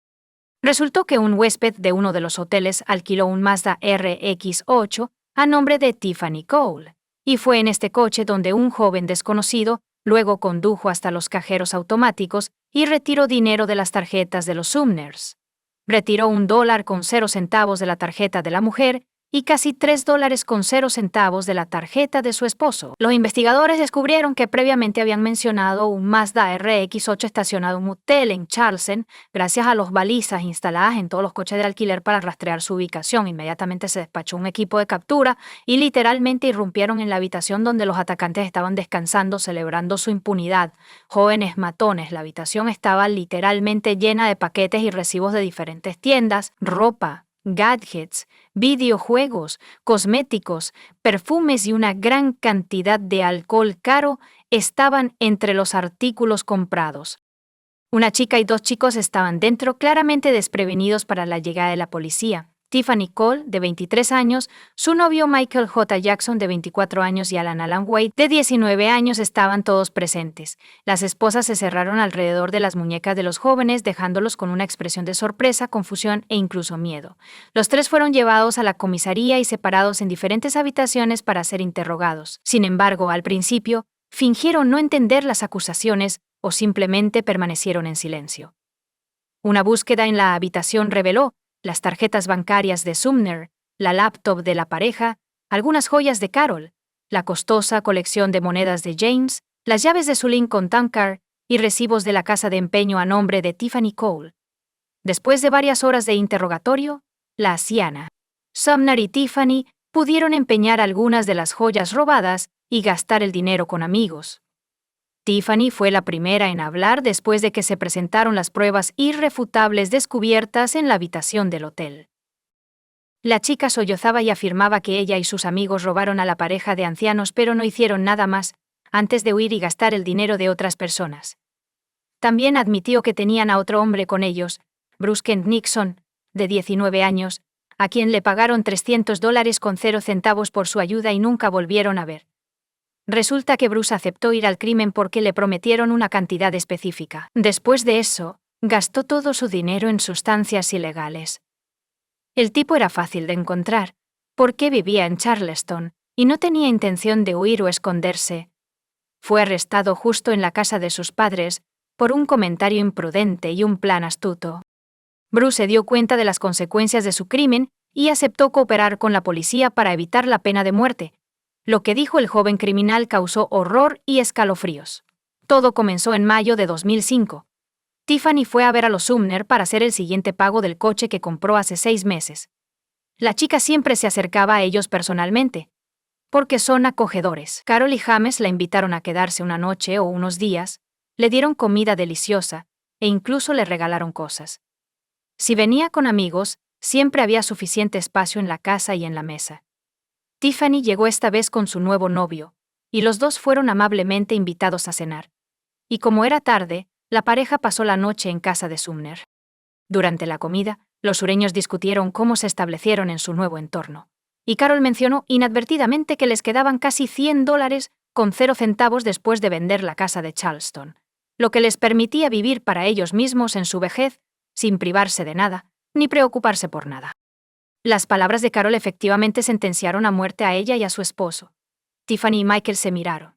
Resultó que un huésped de uno de los hoteles alquiló un Mazda RX-8 a nombre de Tiffany Cole, y fue en este coche donde un joven desconocido luego condujo hasta los cajeros automáticos y retiró dinero de las tarjetas de los Sumners. Retiró $1.00 de la tarjeta de la mujer y casi $3.00 de la tarjeta de su esposo. Los investigadores descubrieron que previamente habían mencionado un Mazda RX-8 estacionado en un hotel en Charleston, gracias a las balizas instaladas en todos los coches de alquiler para rastrear su ubicación. Inmediatamente se despachó un equipo de captura y literalmente irrumpieron en la habitación donde los atacantes estaban descansando, celebrando su impunidad. Jóvenes matones, la habitación estaba literalmente llena de paquetes y recibos de diferentes tiendas, ropa, gadgets, videojuegos, cosméticos, perfumes y una gran cantidad de alcohol caro estaban entre los artículos comprados. Una chica y dos chicos estaban dentro, claramente desprevenidos para la llegada de la policía. Tiffany Cole, de 23 años, su novio Michael J. Jackson, de 24 años, y Alan Wade, de 19 años, estaban todos presentes. Las esposas se cerraron alrededor de las muñecas de los jóvenes, dejándolos con una expresión de sorpresa, confusión e incluso miedo. Los tres fueron llevados a la comisaría y separados en diferentes habitaciones para ser interrogados. Sin embargo, al principio, fingieron no entender las acusaciones o simplemente permanecieron en silencio. Una búsqueda en la habitación reveló las tarjetas bancarias de Sumner, la laptop de la pareja, algunas joyas de Carol, la costosa colección de monedas de James, las llaves de su Lincoln Town Car y recibos de la casa de empeño a nombre de Tiffany Cole. Después de varias horas de interrogatorio, la anciana, Sumner y Tiffany pudieron empeñar algunas de las joyas robadas y gastar el dinero con amigos. Tiffany fue la primera en hablar después de que se presentaron las pruebas irrefutables descubiertas en la habitación del hotel. La chica sollozaba y afirmaba que ella y sus amigos robaron a la pareja de ancianos, pero no hicieron nada más antes de huir y gastar el dinero de otras personas. También admitió que tenían a otro hombre con ellos, Bruce Kent Nixon, de 19 años, a quien le pagaron $300.00 por su ayuda y nunca volvieron a ver. Resulta que Bruce aceptó ir al crimen porque le prometieron una cantidad específica. Después de eso, gastó todo su dinero en sustancias ilegales. El tipo era fácil de encontrar, porque vivía en Charleston y no tenía intención de huir o esconderse. Fue arrestado justo en la casa de sus padres por un comentario imprudente y un plan astuto. Bruce se dio cuenta de las consecuencias de su crimen y aceptó cooperar con la policía para evitar la pena de muerte. Lo que dijo el joven criminal causó horror y escalofríos. Todo comenzó en mayo de 2005. Tiffany fue a ver a los Sumner para hacer el siguiente pago del coche que compró hace 6 meses. La chica siempre se acercaba a ellos personalmente. porque son acogedores. Carol y James la invitaron a quedarse una noche o unos días, le dieron comida deliciosa, e incluso le regalaron cosas. Si venía con amigos, siempre había suficiente espacio en la casa y en la mesa. Tiffany llegó esta vez con su nuevo novio, y los dos fueron amablemente invitados a cenar. Y como era tarde, la pareja pasó la noche en casa de Sumner. Durante la comida, los sureños discutieron cómo se establecieron en su nuevo entorno. Y Carol mencionó inadvertidamente que les quedaban casi $100 con 0 centavos después de vender la casa de Charleston, lo que les permitía vivir para ellos mismos en su vejez, sin privarse de nada, ni preocuparse por nada. Las palabras de Carol efectivamente sentenciaron a muerte a ella y a su esposo. Tiffany y Michael se miraron.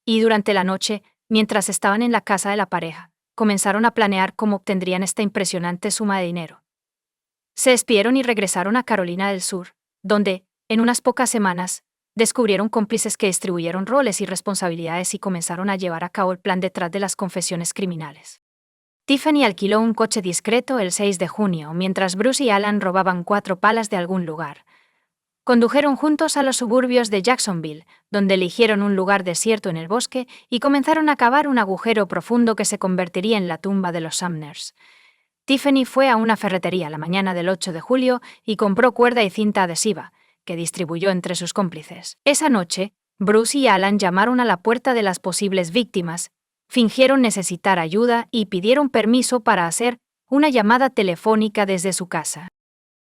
Y durante la noche, mientras estaban en la casa de la pareja, comenzaron a planear cómo obtendrían esta impresionante suma de dinero. Se despidieron y regresaron a Carolina del Sur, donde, en unas pocas semanas, descubrieron cómplices que distribuyeron roles y responsabilidades y comenzaron a llevar a cabo el plan detrás de las confesiones criminales. Tiffany alquiló un coche discreto el 6 de junio mientras Bruce y Alan robaban 4 palas de algún lugar. Condujeron juntos a los suburbios de Jacksonville, donde eligieron un lugar desierto en el bosque y comenzaron a cavar un agujero profundo que se convertiría en la tumba de los Sumners. Tiffany fue a una ferretería la mañana del 8 de julio y compró cuerda y cinta adhesiva, que distribuyó entre sus cómplices. Esa noche, Bruce y Alan llamaron a la puerta de las posibles víctimas, fingieron necesitar ayuda y pidieron permiso para hacer una llamada telefónica desde su casa.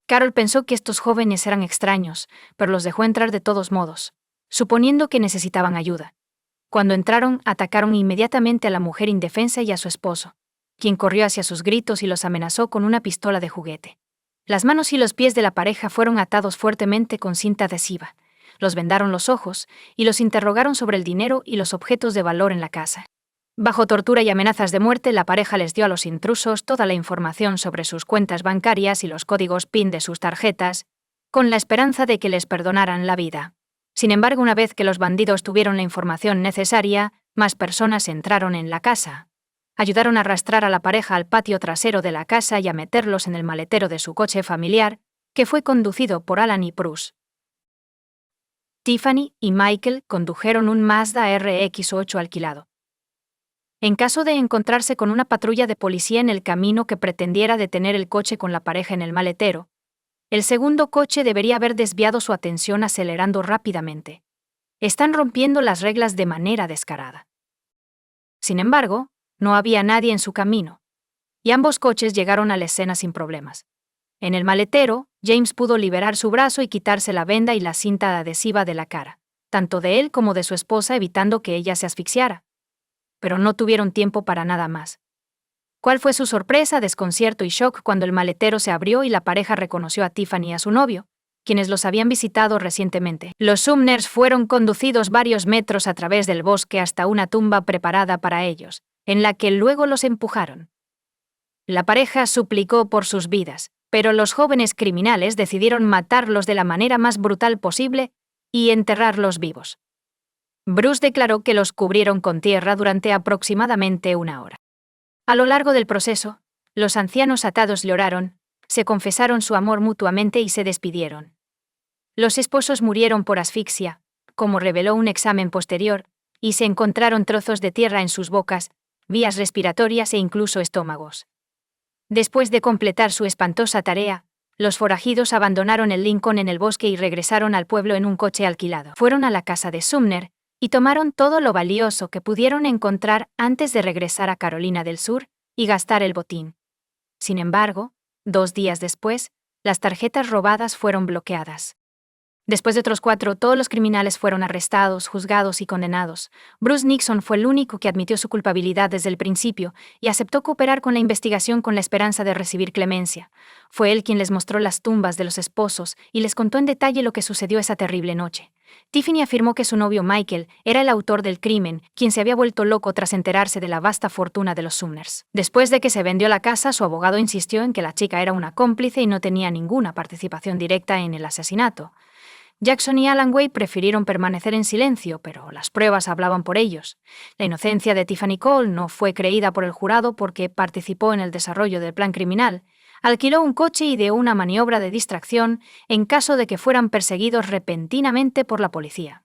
Carol pensó que estos jóvenes eran extraños, pero los dejó entrar de todos modos, suponiendo que necesitaban ayuda. Cuando entraron, atacaron inmediatamente a la mujer indefensa y a su esposo, quien corrió hacia sus gritos y los amenazó con una pistola de juguete. Las manos y los pies de la pareja fueron atados fuertemente con cinta adhesiva, los vendaron los ojos y los interrogaron sobre el dinero y los objetos de valor en la casa. Bajo tortura y amenazas de muerte, la pareja les dio a los intrusos toda la información sobre sus cuentas bancarias y los códigos PIN de sus tarjetas, con la esperanza de que les perdonaran la vida. Sin embargo, una vez que los bandidos tuvieron la información necesaria, más personas entraron en la casa. Ayudaron a arrastrar a la pareja al patio trasero de la casa y a meterlos en el maletero de su coche familiar, que fue conducido por Alan y Bruce. Tiffany y Michael condujeron un Mazda RX-8 alquilado. En caso de encontrarse con una patrulla de policía en el camino que pretendiera detener el coche con la pareja en el maletero, el segundo coche debería haber desviado su atención acelerando rápidamente. Están rompiendo las reglas de manera descarada. Sin embargo, no había nadie en su camino, y ambos coches llegaron a la escena sin problemas. En el maletero, James pudo liberar su brazo y quitarse la venda y la cinta adhesiva de la cara, tanto de él como de su esposa, evitando que ella se asfixiara. Pero no tuvieron tiempo para nada más. ¿Cuál fue su sorpresa, desconcierto y shock cuando el maletero se abrió y la pareja reconoció a Tiffany y a su novio, quienes los habían visitado recientemente? Los Sumners fueron conducidos varios metros a través del bosque hasta una tumba preparada para ellos, en la que luego los empujaron. La pareja suplicó por sus vidas, pero los jóvenes criminales decidieron matarlos de la manera más brutal posible y enterrarlos vivos. Bruce declaró que los cubrieron con tierra durante aproximadamente 1 hora. A lo largo del proceso, los ancianos atados lloraron, se confesaron su amor mutuamente y se despidieron. Los esposos murieron por asfixia, como reveló un examen posterior, y se encontraron trozos de tierra en sus bocas, vías respiratorias e incluso estómagos. Después de completar su espantosa tarea, los forajidos abandonaron el Lincoln en el bosque y regresaron al pueblo en un coche alquilado. Fueron a la casa de Sumner y tomaron todo lo valioso que pudieron encontrar antes de regresar a Carolina del Sur y gastar el botín. Sin embargo, 2 días después, las tarjetas robadas fueron bloqueadas. Después de otros 4, todos los criminales fueron arrestados, juzgados y condenados. Bruce Nixon fue el único que admitió su culpabilidad desde el principio y aceptó cooperar con la investigación con la esperanza de recibir clemencia. Fue él quien les mostró las tumbas de los esposos y les contó en detalle lo que sucedió esa terrible noche. Tiffany afirmó que su novio Michael era el autor del crimen, quien se había vuelto loco tras enterarse de la vasta fortuna de los Sumners. Después de que se vendió la casa, su abogado insistió en que la chica era una cómplice y no tenía ninguna participación directa en el asesinato. Jackson y Alan Wade prefirieron permanecer en silencio, pero las pruebas hablaban por ellos. La inocencia de Tiffany Cole no fue creída por el jurado porque participó en el desarrollo del plan criminal, Alquiló un coche y ideó una maniobra de distracción en caso de que fueran perseguidos repentinamente por la policía.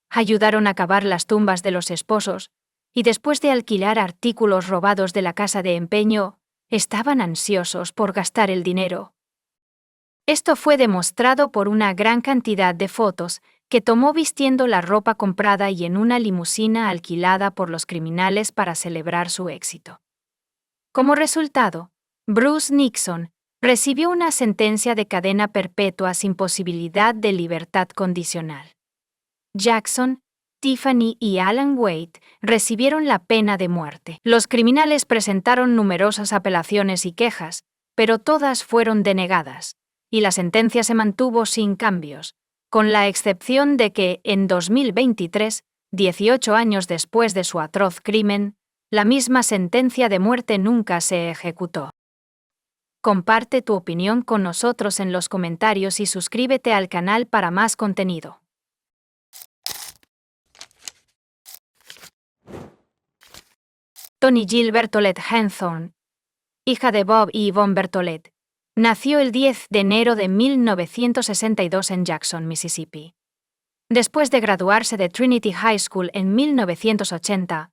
Ayudaron a cavar las tumbas de los esposos, y después de alquilar artículos robados de la casa de empeño, estaban ansiosos por gastar el dinero. Esto fue demostrado por una gran cantidad de fotos que tomó vistiendo la ropa comprada y en una limusina alquilada por los criminales para celebrar su éxito. Como resultado, Bruce Nixon recibió una sentencia de cadena perpetua sin posibilidad de libertad condicional. Jackson, Tiffany y Alan Wade recibieron la pena de muerte. Los criminales presentaron numerosas apelaciones y quejas, pero todas fueron denegadas, y la sentencia se mantuvo sin cambios, con la excepción de que, en 2023, 18 años después de su atroz crimen, la misma sentencia de muerte nunca se ejecutó. Comparte tu opinión con nosotros en los comentarios y suscríbete al canal para más contenido. Toni Jill Bertolet Hawthorne, hija de Bob y Yvonne Bertolet, nació el 10 de enero de 1962 en Jackson, Mississippi. Después de graduarse de Trinity High School en 1980,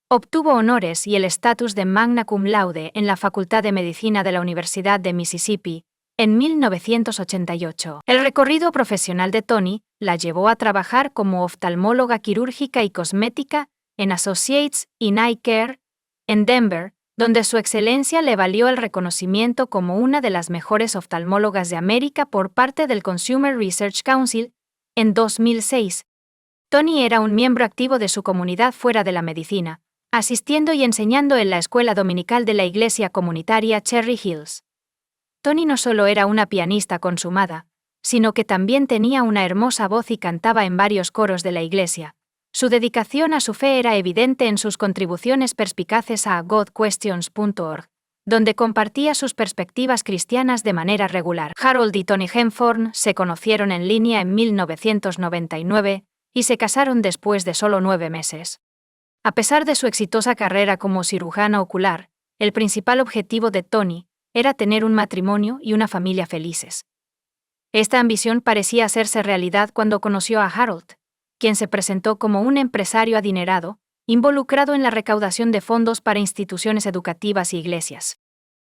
obtuvo honores y el estatus de magna cum laude en la Facultad de Medicina de la Universidad de Mississippi en 1988. El recorrido profesional de Toni la llevó a trabajar como oftalmóloga quirúrgica y cosmética en Associates y Eye Care, en Denver, donde su excelencia le valió el reconocimiento como una de las mejores oftalmólogas de América por parte del Consumer Research Council en 2006. Toni era un miembro activo de su comunidad fuera de la medicina, asistiendo y enseñando en la escuela dominical de la iglesia comunitaria Cherry Hills. Toni no solo era una pianista consumada, sino que también tenía una hermosa voz y cantaba en varios coros de la iglesia. Su dedicación a su fe era evidente en sus contribuciones perspicaces a godquestions.org, donde compartía sus perspectivas cristianas de manera regular. Harold y Toni Hawthorne se conocieron en línea en 1999 y se casaron después de solo 9 meses. A pesar de su exitosa carrera como cirujana ocular, el principal objetivo de Toni era tener un matrimonio y una familia felices. Esta ambición parecía hacerse realidad cuando conoció a Harold, quien se presentó como un empresario adinerado, involucrado en la recaudación de fondos para instituciones educativas y iglesias.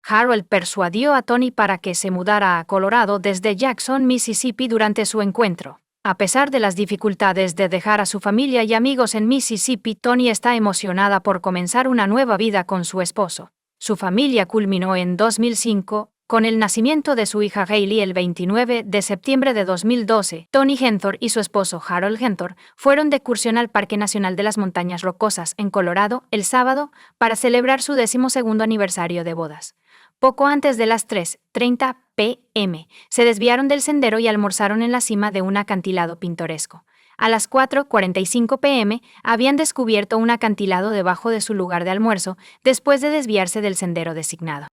Harold persuadió a Toni para que se mudara a Colorado desde Jackson, Mississippi durante su encuentro. A pesar de las dificultades de dejar a su familia y amigos en Mississippi, Toni está emocionada por comenzar una nueva vida con su esposo. Su familia culminó en 2005, con el nacimiento de su hija Hailey el 29 de septiembre de 2012. Toni Hawthorne y su esposo Harold Hawthorne fueron de excursión al Parque Nacional de las Montañas Rocosas, en Colorado, el sábado, para celebrar su 12º aniversario de bodas. Poco antes de las 3:30 p.m., se desviaron del sendero y almorzaron en la cima de un acantilado pintoresco. A las 4:45 p.m. habían descubierto un acantilado debajo de su lugar de almuerzo, después de desviarse del sendero designado.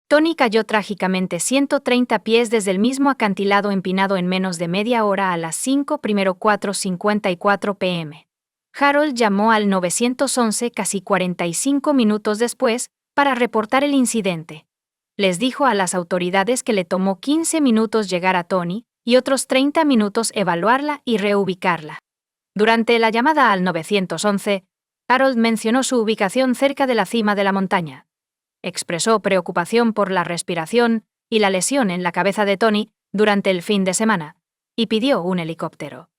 Toni cayó trágicamente 130 pies desde el mismo acantilado empinado en menos de media hora a las 4:54 p.m. Harold llamó al 911 casi 45 minutos después para reportar el incidente. Les dijo a las autoridades que le tomó 15 minutos llegar a Toni y otros 30 minutos evaluarla y reubicarla. Durante la llamada al 911, Harold mencionó su ubicación cerca de la cima de la montaña. Expresó preocupación por la respiración y la lesión en la cabeza de Toni durante el fin de semana, y pidió un helicóptero.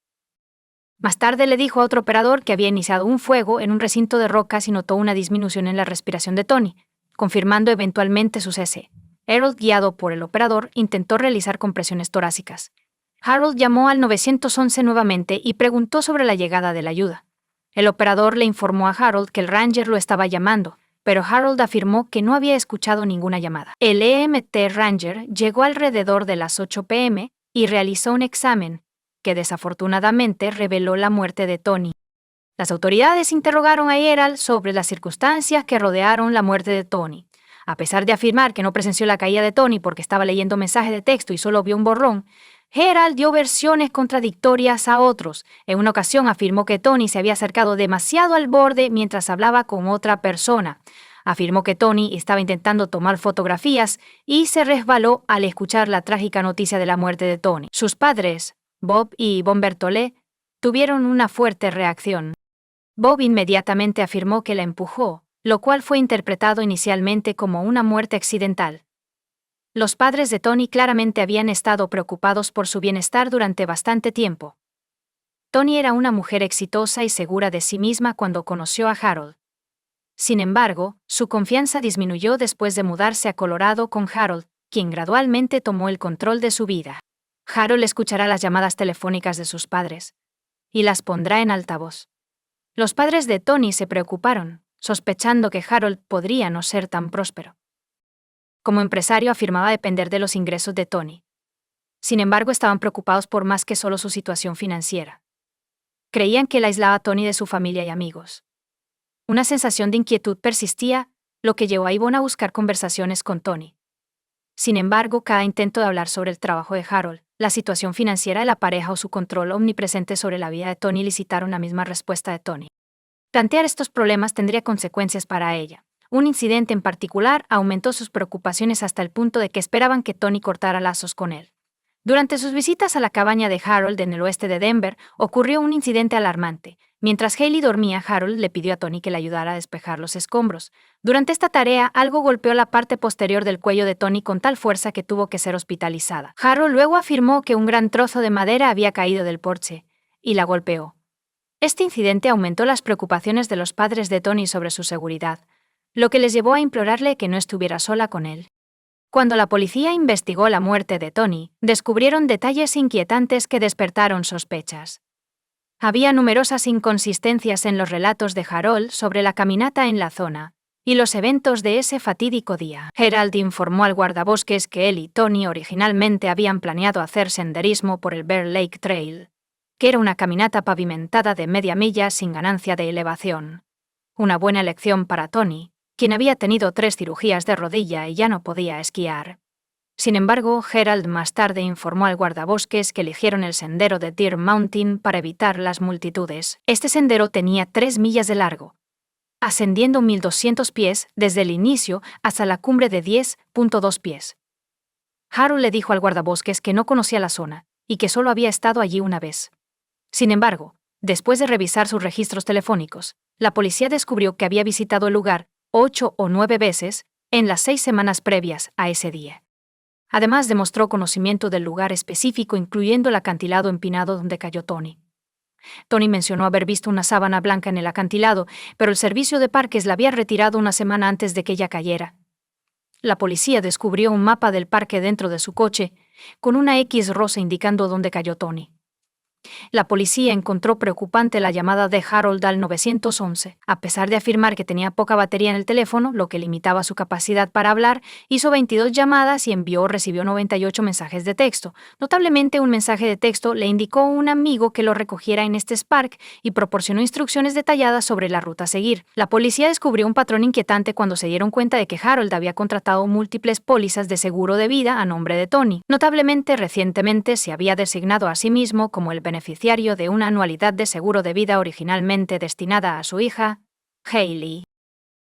Más tarde le dijo a otro operador que había iniciado un fuego en un recinto de rocas y notó una disminución en la respiración de Toni, confirmando eventualmente su cese. Harold, guiado por el operador, intentó realizar compresiones torácicas. Harold llamó al 911 nuevamente y preguntó sobre la llegada de la ayuda. El operador le informó a Harold que el Ranger lo estaba llamando, pero Harold afirmó que no había escuchado ninguna llamada. El EMT Ranger llegó alrededor de las 8 p.m. y realizó un examen, que desafortunadamente reveló la muerte de Toni. Las autoridades interrogaron a Harold sobre las circunstancias que rodearon la muerte de Toni. A pesar de afirmar que no presenció la caída de Toni porque estaba leyendo mensajes de texto y solo vio un borrón, Harold dio versiones contradictorias a otros. En una ocasión afirmó que Toni se había acercado demasiado al borde mientras hablaba con otra persona. Afirmó que Tony estaba intentando tomar fotografías y se resbaló al escuchar la trágica noticia de la muerte de Tony. Sus padres, Bob y Yvonne Berthollet, tuvieron una fuerte reacción. Bob inmediatamente afirmó que la empujó, lo cual fue interpretado inicialmente como una muerte accidental. Los padres de Tony claramente habían estado preocupados por su bienestar durante bastante tiempo. Tony era una mujer exitosa y segura de sí misma cuando conoció a Harold. Sin embargo, su confianza disminuyó después de mudarse a Colorado con Harold, quien gradualmente tomó el control de su vida. Harold escuchará las llamadas telefónicas de sus padres y las pondrá en altavoz. Los padres de Tony se preocuparon, sospechando que Harold podría no ser tan próspero. Como empresario afirmaba depender de los ingresos de Tony. Sin embargo, estaban preocupados por más que solo su situación financiera. Creían que él aislaba a Tony de su familia y amigos. Una sensación de inquietud persistía, lo que llevó a Yvonne a buscar conversaciones con Tony. Sin embargo, cada intento de hablar sobre el trabajo de Harold, la situación financiera de la pareja o su control omnipresente sobre la vida de Tony elicitaron la misma respuesta de Tony. Plantear estos problemas tendría consecuencias para ella. Un incidente en particular aumentó sus preocupaciones hasta el punto de que esperaban que Tony cortara lazos con él. Durante sus visitas a la cabaña de Harold en el oeste de Denver, ocurrió un incidente alarmante. Mientras Hailey dormía, Harold le pidió a Tony que le ayudara a despejar los escombros. Durante esta tarea, algo golpeó la parte posterior del cuello de Tony con tal fuerza que tuvo que ser hospitalizada. Harold luego afirmó que un gran trozo de madera había caído del porche y la golpeó. Este incidente aumentó las preocupaciones de los padres de Tony sobre su seguridad, lo que les llevó a implorarle que no estuviera sola con él. Cuando la policía investigó la muerte de Tony, descubrieron detalles inquietantes que despertaron sospechas. Había numerosas inconsistencias en los relatos de Harold sobre la caminata en la zona y los eventos de ese fatídico día. Harold informó al guardabosques que él y Tony originalmente habían planeado hacer senderismo por el Bear Lake Trail, que era una caminata pavimentada de media milla sin ganancia de elevación. Una buena elección para Tony, quien había tenido 3 cirugías de rodilla y ya no podía esquiar. Sin embargo, Harold más tarde informó al guardabosques que eligieron el sendero de Deer Mountain para evitar las multitudes. Este sendero tenía 3 millas de largo, ascendiendo 1.200 pies desde el inicio hasta la cumbre de 10.2 pies. Harold le dijo al guardabosques que no conocía la zona y que solo había estado allí una vez. Sin embargo, después de revisar sus registros telefónicos, la policía descubrió que había visitado el lugar 8 o 9 veces en las 6 semanas previas a ese día. Además, demostró conocimiento del lugar específico, incluyendo el acantilado empinado donde cayó Tony. Tony mencionó haber visto una sábana blanca en el acantilado, pero el servicio de parques la había retirado una semana antes de que ella cayera. La policía descubrió un mapa del parque dentro de su coche, con una X rosa indicando dónde cayó Tony. La policía encontró preocupante la llamada de Harold al 911. A pesar de afirmar que tenía poca batería en el teléfono, lo que limitaba su capacidad para hablar, hizo 22 llamadas y recibió 98 mensajes de texto. Notablemente, un mensaje de texto le indicó a un amigo que lo recogiera en este park y proporcionó instrucciones detalladas sobre la ruta a seguir. La policía descubrió un patrón inquietante cuando se dieron cuenta de que Harold había contratado múltiples pólizas de seguro de vida a nombre de Tony. Notablemente, recientemente se había designado a sí mismo como el beneficiario de una anualidad de seguro de vida originalmente destinada a su hija, Hailey.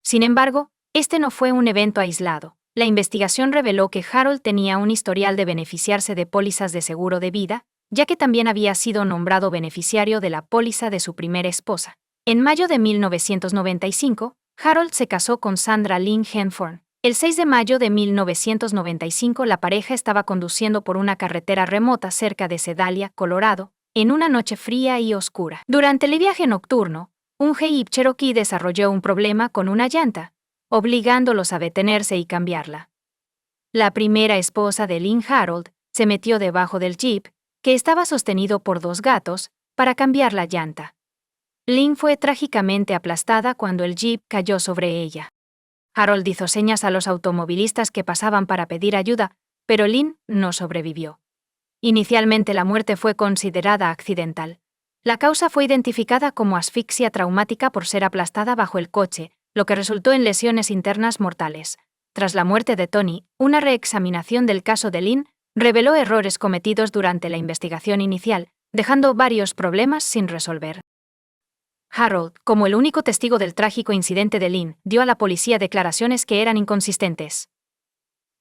Sin embargo, este no fue un evento aislado. La investigación reveló que Harold tenía un historial de beneficiarse de pólizas de seguro de vida, ya que también había sido nombrado beneficiario de la póliza de su primera esposa. En mayo de 1995, Harold se casó con Sandra Lynn Henford. El 6 de mayo de 1995, la pareja estaba conduciendo por una carretera remota cerca de Sedalia, Colorado, en una noche fría y oscura. Durante el viaje nocturno, un Jeep Cherokee desarrolló un problema con una llanta, obligándolos a detenerse y cambiarla. La primera esposa de Lynn, Harold, se metió debajo del Jeep, que estaba sostenido por 2 gatos, para cambiar la llanta. Lynn fue trágicamente aplastada cuando el Jeep cayó sobre ella. Harold hizo señas a los automovilistas que pasaban para pedir ayuda, pero Lynn no sobrevivió. Inicialmente la muerte fue considerada accidental. La causa fue identificada como asfixia traumática por ser aplastada bajo el coche, lo que resultó en lesiones internas mortales. Tras la muerte de Tony, una reexaminación del caso de Lynn reveló errores cometidos durante la investigación inicial, dejando varios problemas sin resolver. Harold, como el único testigo del trágico incidente de Lynn, dio a la policía declaraciones que eran inconsistentes.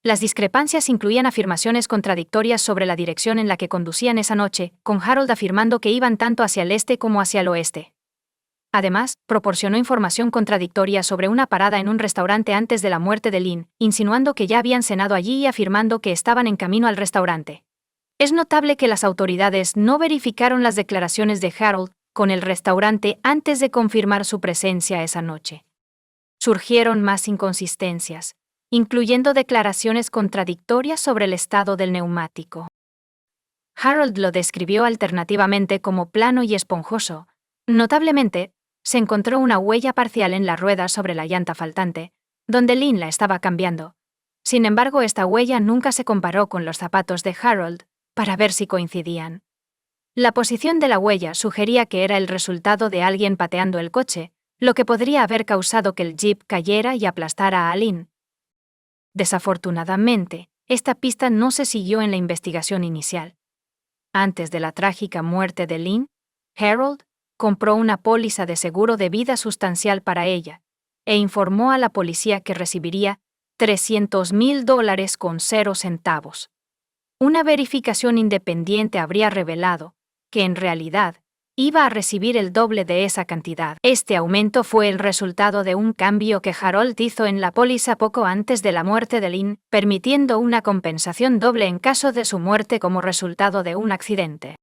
Las discrepancias incluían afirmaciones contradictorias sobre la dirección en la que conducían esa noche, con Harold afirmando que iban tanto hacia el este como hacia el oeste. Además, proporcionó información contradictoria sobre una parada en un restaurante antes de la muerte de Lynn, insinuando que ya habían cenado allí y afirmando que estaban en camino al restaurante. Es notable que las autoridades no verificaron las declaraciones de Harold con el restaurante antes de confirmar su presencia esa noche. Surgieron más inconsistencias, incluyendo declaraciones contradictorias sobre el estado del neumático. Harold lo describió alternativamente como plano y esponjoso. Notablemente, se encontró una huella parcial en la rueda sobre la llanta faltante, donde Lynn la estaba cambiando. Sin embargo, esta huella nunca se comparó con los zapatos de Harold para ver si coincidían. La posición de la huella sugería que era el resultado de alguien pateando el coche, lo que podría haber causado que el jeep cayera y aplastara a Lynn. Desafortunadamente, esta pista no se siguió en la investigación inicial. Antes de la trágica muerte de Lynn, Harold compró una póliza de seguro de vida sustancial para ella e informó a la policía que recibiría $300,000 con 0 centavos. Una verificación independiente habría revelado que en realidad iba a recibir el doble de esa cantidad. Este aumento fue el resultado de un cambio que Harold hizo en la póliza poco antes de la muerte de Lynn, permitiendo una compensación doble en caso de su muerte como resultado de un accidente.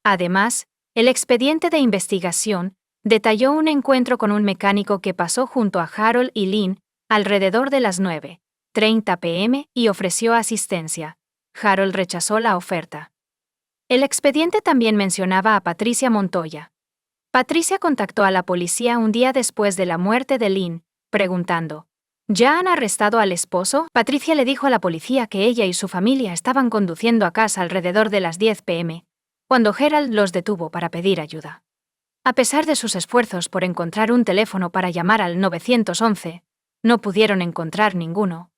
Además, el expediente de investigación detalló un encuentro con un mecánico que pasó junto a Harold y Lynn alrededor de las 9:30 p.m. y ofreció asistencia. Harold rechazó la oferta. El expediente también mencionaba a Patricia Montoya. Patricia contactó a la policía un día después de la muerte de Lynn, preguntando, ¿ya han arrestado al esposo? Patricia le dijo a la policía que ella y su familia estaban conduciendo a casa alrededor de las 10 p.m., cuando Harold los detuvo para pedir ayuda. A pesar de sus esfuerzos por encontrar un teléfono para llamar al 911, no pudieron encontrar ninguno.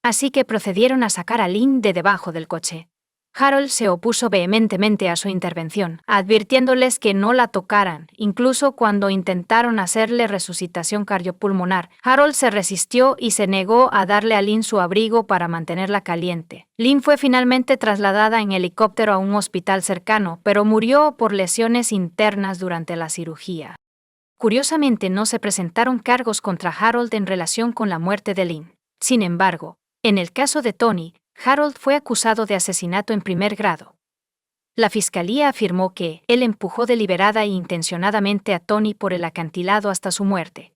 Así que procedieron a sacar a Lynn de debajo del coche. Harold se opuso vehementemente a su intervención, advirtiéndoles que no la tocaran, incluso cuando intentaron hacerle resucitación cardiopulmonar. Harold se resistió y se negó a darle a Lynn su abrigo para mantenerla caliente. Lynn fue finalmente trasladada en helicóptero a un hospital cercano, pero murió por lesiones internas durante la cirugía. Curiosamente, no se presentaron cargos contra Harold en relación con la muerte de Lynn. Sin embargo, en el caso de Tony, Harold fue acusado de asesinato en primer grado. La fiscalía afirmó que él empujó deliberada e intencionadamente a Tony por el acantilado hasta su muerte.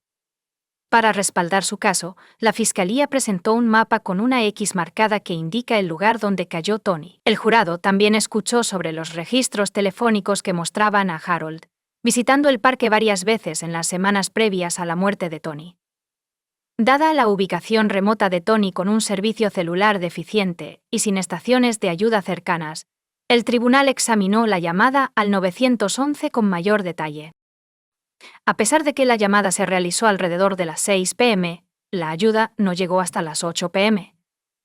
Para respaldar su caso, la fiscalía presentó un mapa con una X marcada que indica el lugar donde cayó Tony. El jurado también escuchó sobre los registros telefónicos que mostraban a Harold visitando el parque varias veces en las semanas previas a la muerte de Tony. Dada la ubicación remota de Tony con un servicio celular deficiente y sin estaciones de ayuda cercanas, el tribunal examinó la llamada al 911 con mayor detalle. A pesar de que la llamada se realizó alrededor de las 6 p.m., la ayuda no llegó hasta las 8 p.m.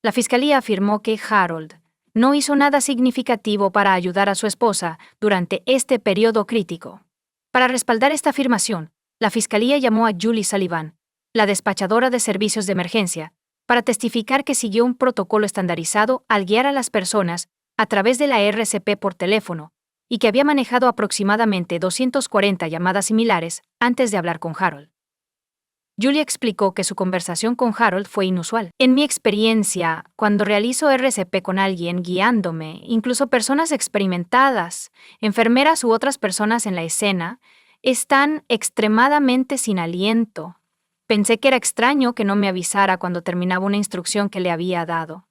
La fiscalía afirmó que Harold no hizo nada significativo para ayudar a su esposa durante este periodo crítico. Para respaldar esta afirmación, la fiscalía llamó a Julie Sullivan, la despachadora de servicios de emergencia, para testificar que siguió un protocolo estandarizado al guiar a las personas a través de la RCP por teléfono y que había manejado aproximadamente 240 llamadas similares antes de hablar con Harold. Julie explicó que su conversación con Harold fue inusual. En mi experiencia, cuando realizo RCP con alguien guiándome, incluso personas experimentadas, enfermeras u otras personas en la escena, están extremadamente sin aliento. Pensé que era extraño que no me avisara cuando terminaba una instrucción que le había dado.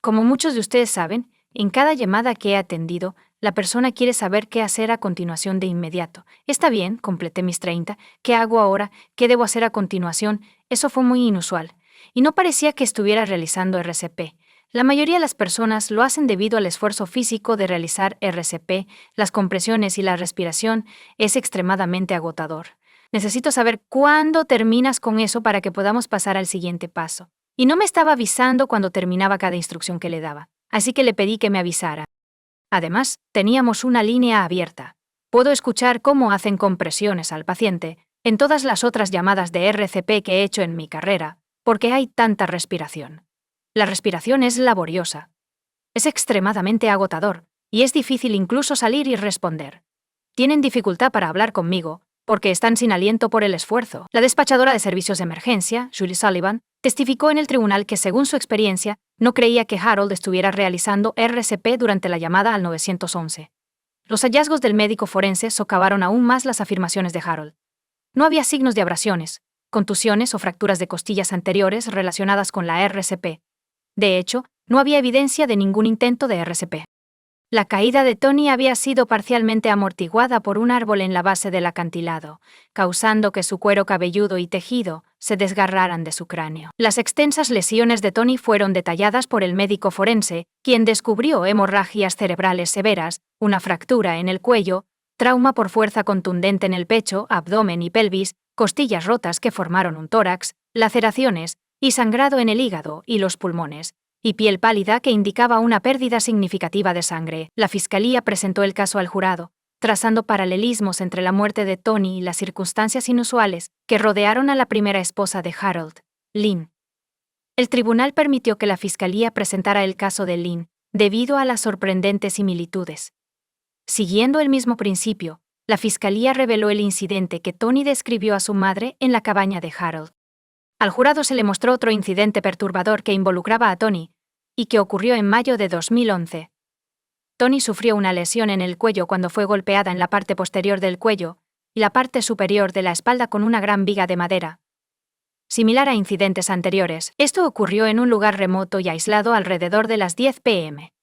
Como muchos de ustedes saben, en cada llamada que he atendido, la persona quiere saber qué hacer a continuación de inmediato. Está bien, completé mis 30. ¿Qué hago ahora? ¿Qué debo hacer a continuación? Eso fue muy inusual. Y no parecía que estuviera realizando RCP. La mayoría de las personas lo hacen debido al esfuerzo físico de realizar RCP, las compresiones y la respiración es extremadamente agotador. Necesito saber cuándo terminas con eso para que podamos pasar al siguiente paso. Y no me estaba avisando cuando terminaba cada instrucción que le daba, así que le pedí que me avisara. Además, teníamos una línea abierta. Puedo escuchar cómo hacen compresiones al paciente en todas las otras llamadas de RCP que he hecho en mi carrera, porque hay tanta respiración. La respiración es laboriosa. Es extremadamente agotador, y es difícil incluso salir y responder. Tienen dificultad para hablar conmigo, porque están sin aliento por el esfuerzo. La despachadora de servicios de emergencia, Julie Sullivan, testificó en el tribunal que, según su experiencia, no creía que Harold estuviera realizando RCP durante la llamada al 911. Los hallazgos del médico forense socavaron aún más las afirmaciones de Harold. No había signos de abrasiones, contusiones o fracturas de costillas anteriores relacionadas con la RCP. De hecho, no había evidencia de ningún intento de RCP. La caída de Tony había sido parcialmente amortiguada por un árbol en la base del acantilado, causando que su cuero cabelludo y tejido se desgarraran de su cráneo. Las extensas lesiones de Tony fueron detalladas por el médico forense, quien descubrió hemorragias cerebrales severas, una fractura en el cuello, trauma por fuerza contundente en el pecho, abdomen y pelvis, costillas rotas que formaron un tórax, laceraciones y sangrado en el hígado y los pulmones, y piel pálida que indicaba una pérdida significativa de sangre. La fiscalía presentó el caso al jurado, trazando paralelismos entre la muerte de Tony y las circunstancias inusuales que rodearon a la primera esposa de Harold, Lynn. El tribunal permitió que la fiscalía presentara el caso de Lynn, debido a las sorprendentes similitudes. Siguiendo el mismo principio, la fiscalía reveló el incidente que Tony describió a su madre en la cabaña de Harold. Al jurado se le mostró otro incidente perturbador que involucraba a Tony, y que ocurrió en mayo de 2011. Tony sufrió una lesión en el cuello cuando fue golpeada en la parte posterior del cuello y la parte superior de la espalda con una gran viga de madera. Similar a incidentes anteriores, esto ocurrió en un lugar remoto y aislado alrededor de las 10 p.m.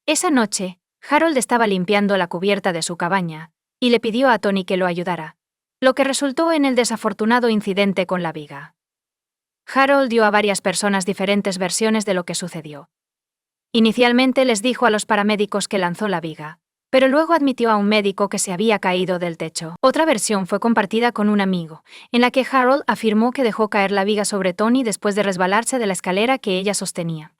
Esa noche, Harold estaba limpiando la cubierta de su cabaña y le pidió a Tony que lo ayudara, lo que resultó en el desafortunado incidente con la viga. Harold dio a varias personas diferentes versiones de lo que sucedió. Inicialmente les dijo a los paramédicos que lanzó la viga, pero luego admitió a un médico que se había caído del techo. Otra versión fue compartida con un amigo, en la que Harold afirmó que dejó caer la viga sobre Tony después de resbalarse de la escalera que ella sostenía,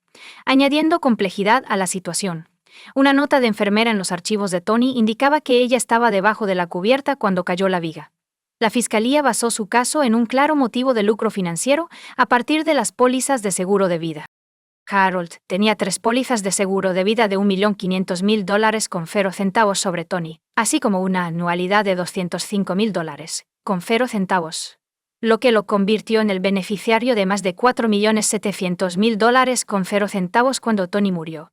añadiendo complejidad a la situación. Una nota de enfermera en los archivos de Tony indicaba que ella estaba debajo de la cubierta cuando cayó la viga. La fiscalía basó su caso en un claro motivo de lucro financiero a partir de las pólizas de seguro de vida. Harold tenía 3 pólizas de seguro de vida de $1.500.000 con 0 centavos sobre Tony, así como una anualidad de $205.000 con 0 centavos, lo que lo convirtió en el beneficiario de más de $4.700.000 con 0 centavos cuando Tony murió.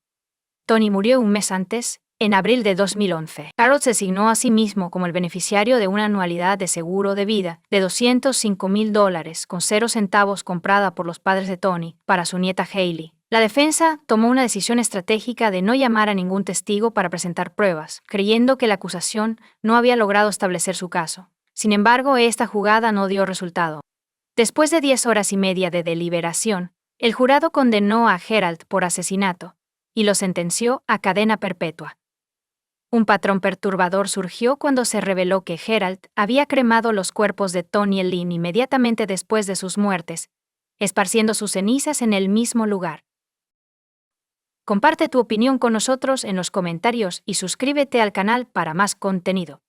Tony murió un mes antes, en abril de 2011. Harold se asignó a sí mismo como el beneficiario de una anualidad de seguro de vida de $205.000 con 0 centavos comprada por los padres de Tony para su nieta Hailey. La defensa tomó una decisión estratégica de no llamar a ningún testigo para presentar pruebas, creyendo que la acusación no había logrado establecer su caso. Sin embargo, esta jugada no dio resultado. Después de 10 horas y media de deliberación, el jurado condenó a Harold por asesinato y lo sentenció a cadena perpetua. Un patrón perturbador surgió cuando se reveló que Harold había cremado los cuerpos de Tony y Lynn inmediatamente después de sus muertes, esparciendo sus cenizas en el mismo lugar. Comparte tu opinión con nosotros en los comentarios y suscríbete al canal para más contenido.